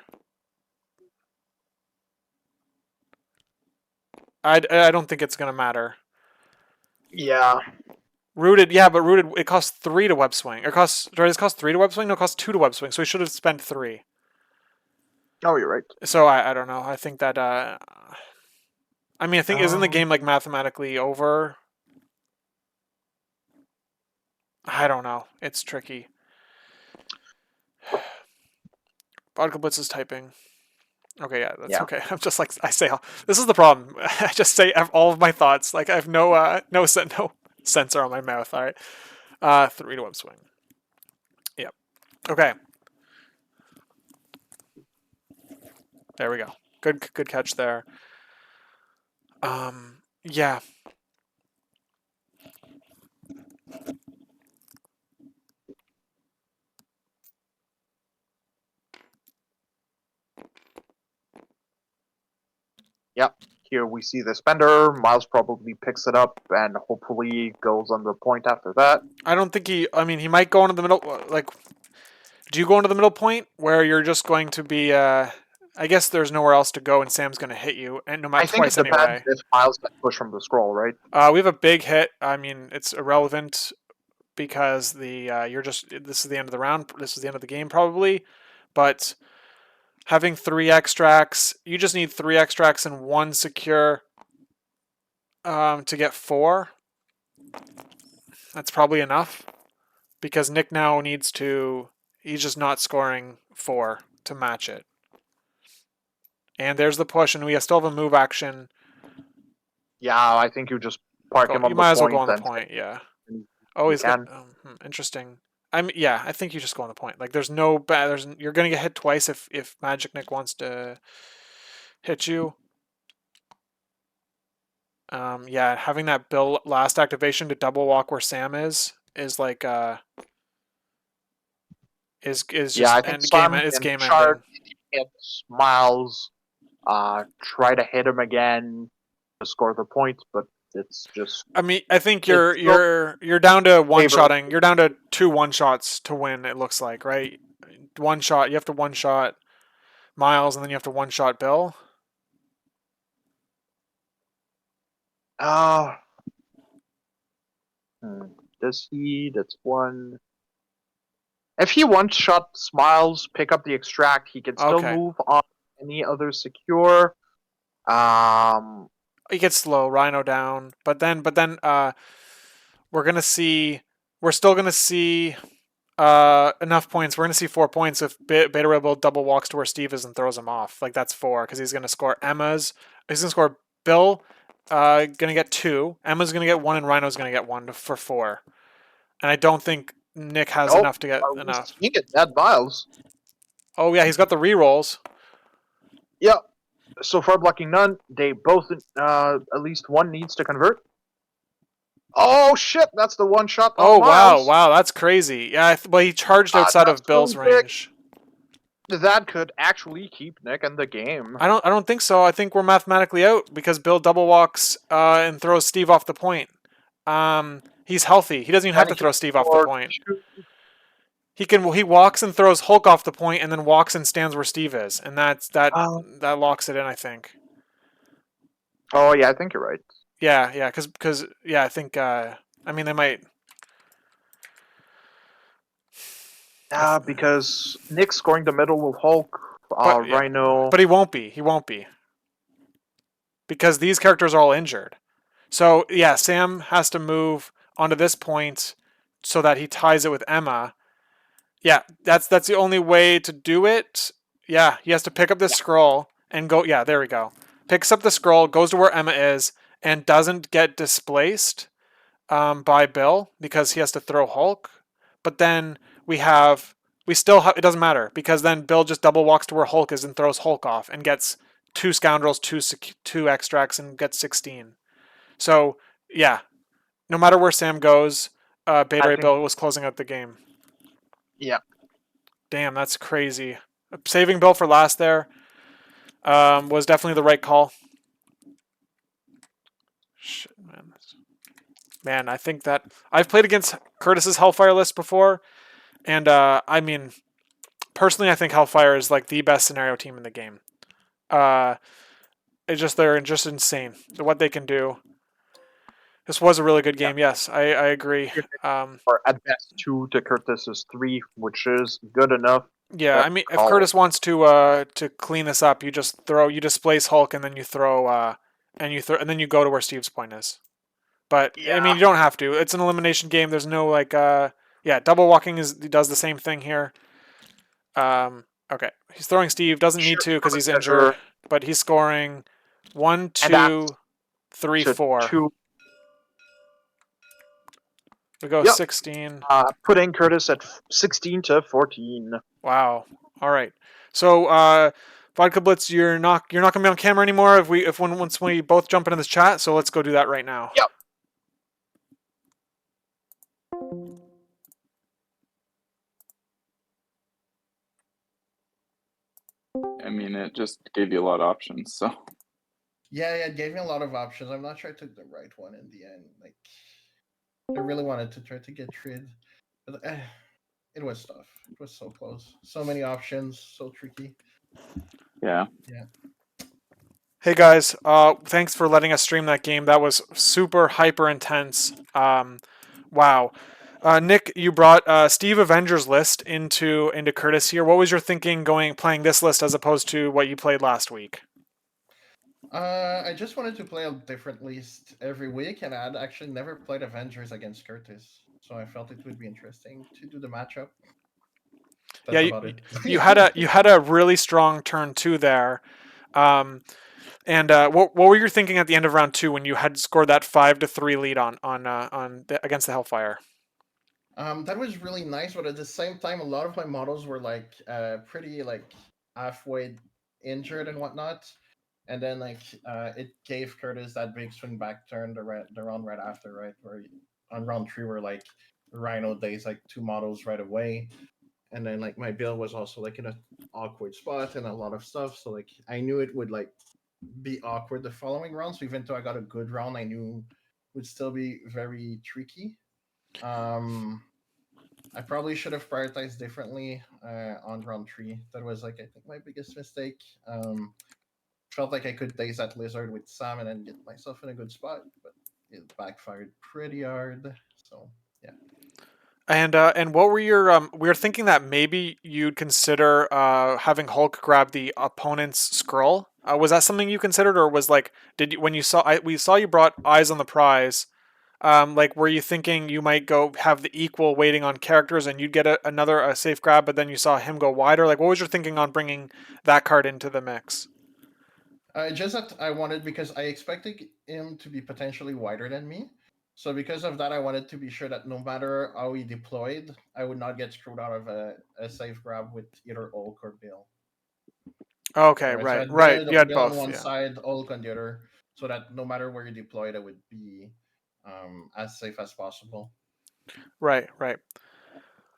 I don't think it's gonna matter. Yeah. Rooted, yeah, but rooted it costs 3 to web swing. Does it cost 3 to web swing? No, it costs 2 to web swing. So he should have spent 3. Oh, you're right. So I don't know. I think that I mean I think isn't the Um, game like mathematically over? I don't know. It's tricky. Vodka Blitz is typing. Okay, yeah, that's yeah. okay. I'm just like I say. This is the problem. I just say all of my thoughts. Like I have no sensor on my mouth. All right, 3 to web swing. Yep. Okay. There we go. Good catch there. Yeah. Yep. Here we see the spender. Miles probably picks it up and hopefully goes on the point after that. I don't think he. I mean, he might go into the middle. Like, do you go into the middle point where you're just going to be? I guess there's nowhere else to go, and Sam's going to hit you, and no I matter think it twice depends anyway. if Miles can push from the scroll, right? We have a big hit. I mean, it's irrelevant because you're just this is the end of the round. This is the end of the game probably, but having 3 extracts, you just need 3 extracts and 1 secure to get 4. That's probably enough because Nick now needs to. He's just not scoring 4 to match it. And there's the push, and we still have a move action. Yeah, I think you just park him You on the might as well go point on the and point, yeah. you Oh, he's got can. interesting. Yeah, I think you just go on the point. Like, there's no bad. You're gonna get hit twice if MagikNik wants to hit you. Yeah, having that Bill last activation to double walk where Sam is like is just Yeah, I think Sam it's can game charge, ending. hit Miles, try to hit him again to score the point, but it's just I mean, I think it's still you're down to one favorable. shotting. You're down to 2 1-shots to win. It looks like, right? One shot. You have to 1-shot Miles, and then you have to 1-shot Bill. Uh, does he? That's one. If he one-shot Miles, pick up the extract, he can still Okay. move on any other secure. He gets slow. Rhino down, but then we're still gonna see enough points. We're gonna see 4 points if Beta Rebel double walks to where Steve is and throws him off. Like that's 4 because he's gonna score Emma's. He's gonna score Bill. Gonna get 2. Emma's gonna get 1, and Rhino's gonna get 1 for 4. And I don't think Nick has Oh, enough to get are we enough. seeing it, Dead Miles? Oh yeah, he's got the rerolls. Yep. So far, blocking none. They both, at least one needs to convert. Oh shit! That's the one shot on Oh Miles. wow, that's crazy. Yeah, well he charged outside of Bill's range. That could actually keep Nick in the game. I don't think so. I think we're mathematically out because Bill double walks and throws Steve off the point. He's healthy. He doesn't even have to throw Steve off the point. He walks and throws Hulk off the point and then walks and stands where Steve is, and that locks it in. I think. Oh yeah, I think you're right. Yeah, because I think I mean they might. Because Nick scoring the middle with Hulk, Yeah, Rhino. but he won't be. He won't be because these characters are all injured. So yeah, Sam has to move onto this point so that he ties it with Emma. Yeah, that's the only way to do it. Yeah, he has to pick up this scroll and go. Yeah, there we go. Picks up the scroll, goes to where Emma is, and doesn't get displaced by Bill because he has to throw Hulk. But then we still have. It doesn't matter because then Bill just double walks to where Hulk is and throws Hulk off and gets 2 scoundrels, 2 extracts, and gets 16. So yeah, no matter where Sam goes, Beta Ray Bill was closing out the game. Yeah. Damn, that's crazy. Saving Bill for last there. was definitely the right call. Shit, man. Man, I think that I've played against Kurtis's Hellfire list before, and I mean, personally, I think Hellfire is like the best scenario team in the game. They're just insane what they can do. This was a really good game. Yes, I agree. Or at best 2 to Kurtis's 3, which is good enough. Yeah, I mean, if Kurtis wants to clean this up, you displace Hulk and then you throw and then you go to where Steve's point is. But I mean, you don't have to. It's an elimination game. There's no like double walking does the same thing here. Okay, he's throwing Steve. Doesn't need to because he's injured, but he's scoring 1, 2, 3, 4. 2. We go 16. Putting Kurtis at 16 to 14. Wow. All right. So Vodka Blitz, you're not gonna be on camera anymore once we both jump into this chat. So let's go do that right now. Yep. I mean, it just gave you a lot of options. So yeah, it gave me a lot of options. I'm not sure I took the right one in the end. Like, I really wanted to try to get rid, but it was tough. It was so close. So many options. So tricky. yeah. Hey guys, thanks for letting us stream that game. That was super hyper intense. Wow. Nick, you brought Steve Avengers list into Kurtis here. What was your thinking playing this list as opposed to what you played last week? I just wanted to play a different list every week, and I'd actually never played Avengers against Kurtis, so I felt it would be interesting to do the matchup. That's you had a really strong turn 2 there. And what were you thinking at the end of round 2 when you had scored that 5-3 lead against the Hellfire? That was really nice, but at the same time, a lot of my models were like pretty like halfway injured and whatnot, and then like it gave Kurtis that big swing back turn the round right after, right, where on round 3 were like Rhino days like 2 models right away, and then like my build was also like in an awkward spot and a lot of stuff, so like I knew it would like be awkward the following round. So even though I got a good round, I knew it would still be very tricky. I probably should have prioritized differently on round 3. That was like I think my biggest mistake. Felt like I could daze that lizard with Sam and then get myself in a good spot, but it backfired pretty hard. So yeah. And what were your we were thinking that maybe you'd consider having Hulk grab the opponent's scroll. Was that something you considered, or was like we saw you brought Eyes on the Prize? Like, were you thinking you might go have the equal weighting on characters and you'd get another safe grab, but then you saw him go wider? Like, what was your thinking on bringing that card into the mix? Just that I wanted, because I expected him to be potentially wider than me. So because of that, I wanted to be sure that no matter how he deployed, I would not get screwed out of a safe grab with either Hulk or Bill. Okay, right. You had Bill both. on one side, Hulk on the other, so that no matter where you deployed, I would be as safe as possible. Right.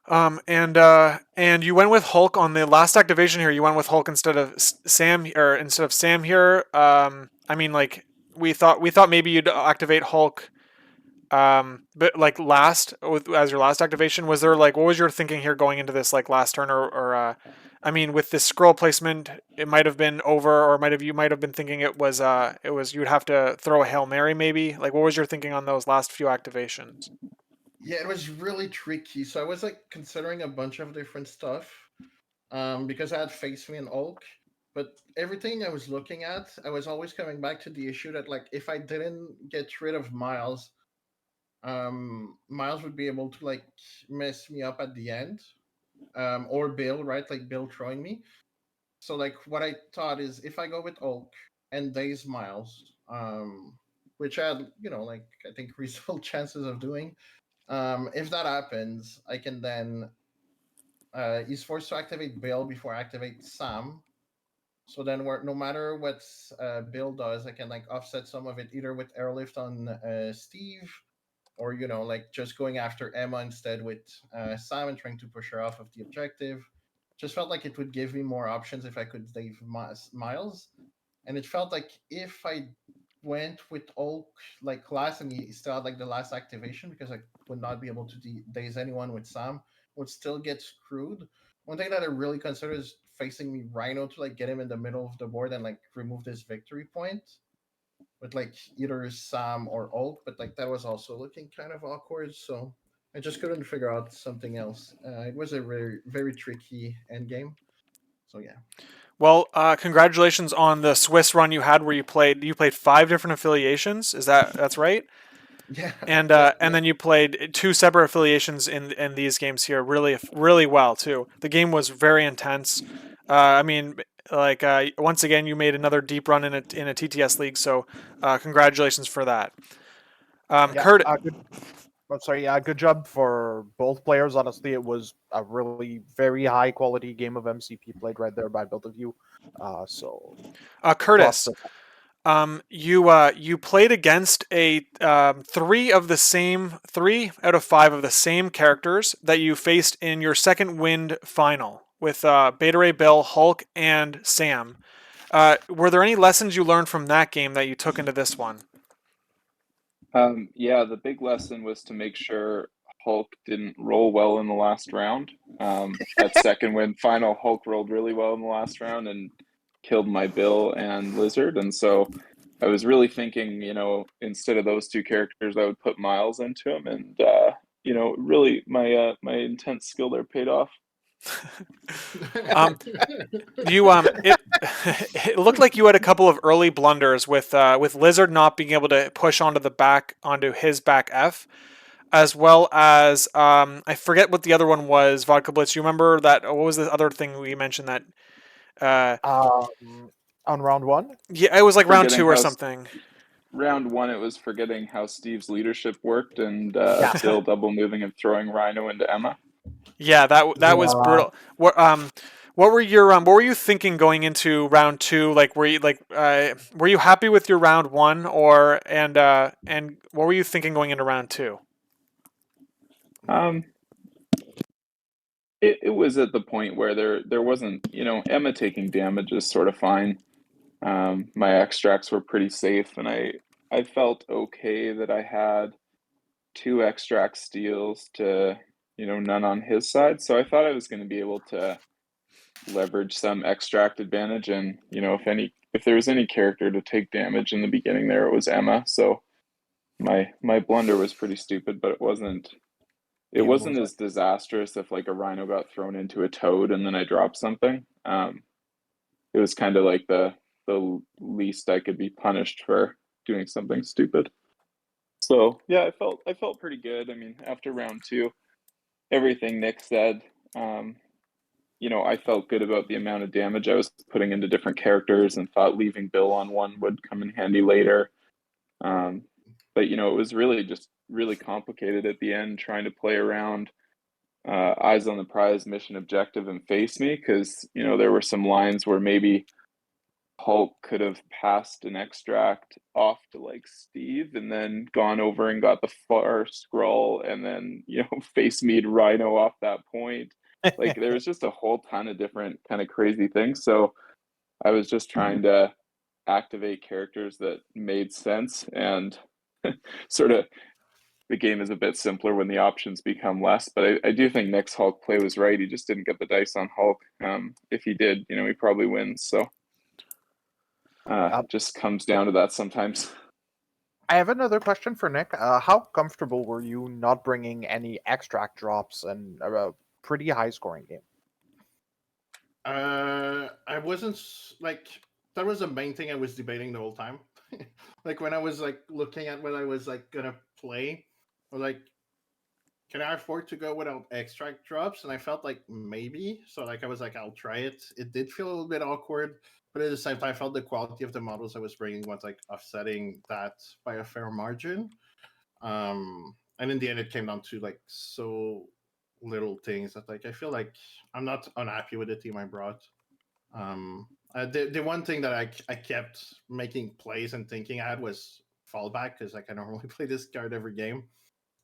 And you went with Hulk on the last activation here. You went with Hulk instead of Sam here. I mean, like we thought maybe you'd activate Hulk, but like as your last activation. Was there like, what was your thinking here going into this like last turn or I mean, with this scroll placement, it might have been over, or you might have been thinking it was you would have to throw a Hail Mary maybe. Like, what was your thinking on those last few activations? Yeah, it was really tricky. So I was like considering a bunch of different stuff, because I had Face Me and Hulk, but everything I was looking at, I was always coming back to the issue that like if I didn't get rid of Miles, Miles would be able to like mess me up at the end, or Bill, right? Like Bill throwing me. So like what I thought is if I go with Hulk and daze Miles, which I had, like I think reasonable chances of doing. If that happens, I can then he's forced to activate Bill before I activate Sam. So then, no matter what Bill does, I can like offset some of it either with airlift on Steve, or like just going after Emma instead with Sam and trying to push her off of the objective. just felt like it would give me more options if I could save Miles. And it felt like if I went with Oak like last and he still had like the last activation because I would not be able to daze anyone with Sam, would still get screwed. One thing that I really consider is facing me Rhino to like get him in the middle of the board and like remove this victory point with like either Sam or Oak, but like that was also looking kind of awkward. So I just couldn't figure out something else. It was a very very tricky end game. So yeah. Well, congratulations on the Swiss run you had where you played 5 different affiliations. That's right? Yeah. And then you played 2 separate affiliations in these games here really really well too. The game was very intense. I mean, like once again, you made another deep run in a TTS league. So congratulations for that. Yeah, Kurt, good. I'm sorry. Yeah, good job for both players. Honestly, it was a really very high quality game of MCP played right there by both of you. So props Curtis, to you played against a 3 out of 5 of the same characters that you faced in your second wind final with Beta Ray Bill, Hulk, and Sam. Were there any lessons you learned from that game that you took into this one? Yeah, the big lesson was to make sure Hulk didn't roll well in the last round. That second win final, Hulk rolled really well in the last round and killed my Bill and Lizard. And so I was really thinking, instead of those 2 characters, I would put Miles into him. And, really my intense skill there paid off. Um, you it it looked like you had a couple of early blunders with Lizard not being able to push onto his back F, as well as I forget what the other one was. Vodka Blitz. You remember that? What was the other thing we mentioned that? Uh, on round one. yeah, it was like round Forgetting 2 or how something. round one, it was forgetting how Steve's leadership worked and Yeah. Bill double moving and throwing Rhino into Emma. Yeah, that was Yeah. brutal. What were you thinking going into round 2? Like were you happy with your round 1 and what were you thinking going into round 2? Um, it was at the point where there wasn't, Emma taking damage is sort of fine. My extracts were pretty safe, and I felt okay that I had 2 extract steals to, none on his side. So I thought I was going to be able to leverage some extract advantage, and if there was any character to take damage in the beginning there, it was Emma. So my blunder was pretty stupid, but it wasn't as disastrous if like a Rhino got thrown into a Toad and then I dropped something. It was kind of like the least I could be punished for doing something stupid. So yeah, I felt pretty good. I mean, after round 2, everything Nick said, I felt good about the amount of damage I was putting into different characters and thought leaving Bill on one would come in handy later. But it was really just really complicated at the end trying to play around eyes on the prize, mission objective, and face me because there were some lines where maybe Hulk could have passed an extract off to like Steve and then gone over and got the far scroll and then face me'd Rhino off that point. Like there was just a whole ton of different kind of crazy things. So I was just trying to activate characters that made sense and sort of the game is a bit simpler when the options become less. But I do think Nick's Hulk play was right. He just didn't get the dice on Hulk. If he did, he probably wins. So it just comes down to that sometimes. I have another question for Nick. How comfortable were you not bringing any extract drops and a pretty high scoring game? I wasn't like that was the main thing I was debating the whole time. Like when I was like looking at what I was like gonna play, or like, can I afford to go without extract drops? And I felt like maybe. So like I was like, I'll try it. It did feel a little bit awkward, but at the same time, I felt the quality of the models I was bringing was like offsetting that by a fair margin. And in the end, it came down to like so little things that like I feel like I'm not unhappy with the team I brought. The one thing that I kept making plays and thinking I had was fallback because like I normally play this card every game,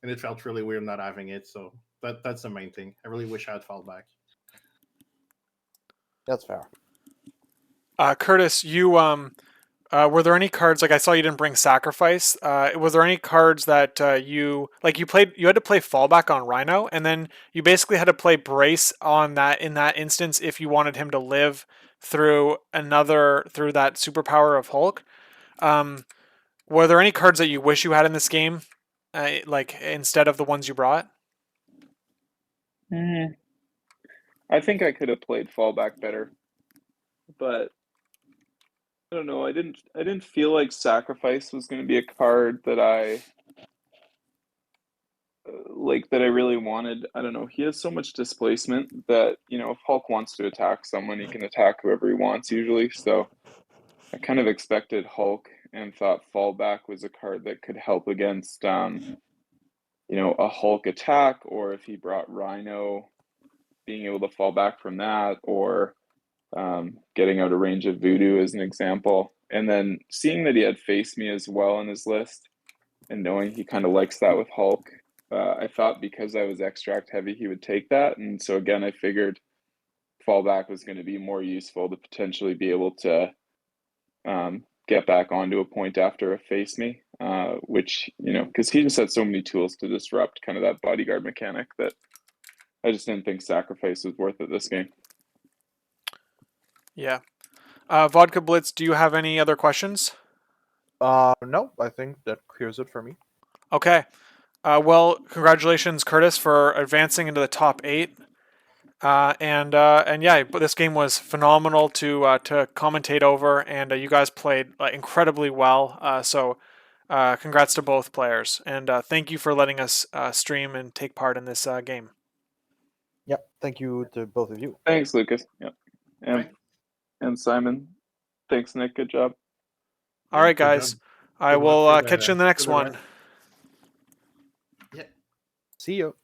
and it felt really weird not having it. So that's the main thing. I really wish I had fallback. That's fair. Curtis, you were there any cards like I saw you didn't bring sacrifice? Was there any cards that you like you played? You had to play fallback on Rhino, and then you basically had to play brace on that in that instance if you wanted him to live through that superpower of Hulk. Um, were there any cards that you wish you had in this game, like instead of the ones you brought? I think I could have played fallback better, but I don't know. I didn't feel like sacrifice was going to be a card that I really wanted. I don't know. He has so much displacement that, if Hulk wants to attack someone, he can attack whoever he wants usually. So I kind of expected Hulk and thought fallback was a card that could help against a Hulk attack, or if he brought Rhino, being able to fall back from that, or getting out of range of Voodoo as an example. And then seeing that he had Face Me as well on his list, and knowing he kind of likes that with Hulk, I thought because I was extract heavy, he would take that. And so again, I figured fallback was going to be more useful to potentially be able to get back onto a point after a Face Me, which, because he just had so many tools to disrupt kind of that bodyguard mechanic that I just didn't think sacrifice was worth it this game. Yeah. Vodka Blitz, do you have any other questions? No, I think that clears it for me. Okay. Well, congratulations, Curtis, for advancing into the top 8. And yeah, but this game was phenomenal to commentate over, and you guys played incredibly well. So congrats to both players, and thank you for letting us stream and take part in this game. Yep. Thank you to both of you. Thanks, Lucas. Yep. Right. And Simon. Thanks, Nick. Good job. All right, guys. I Good luck will for catch you in the next for the one. rest. Yeah. See you.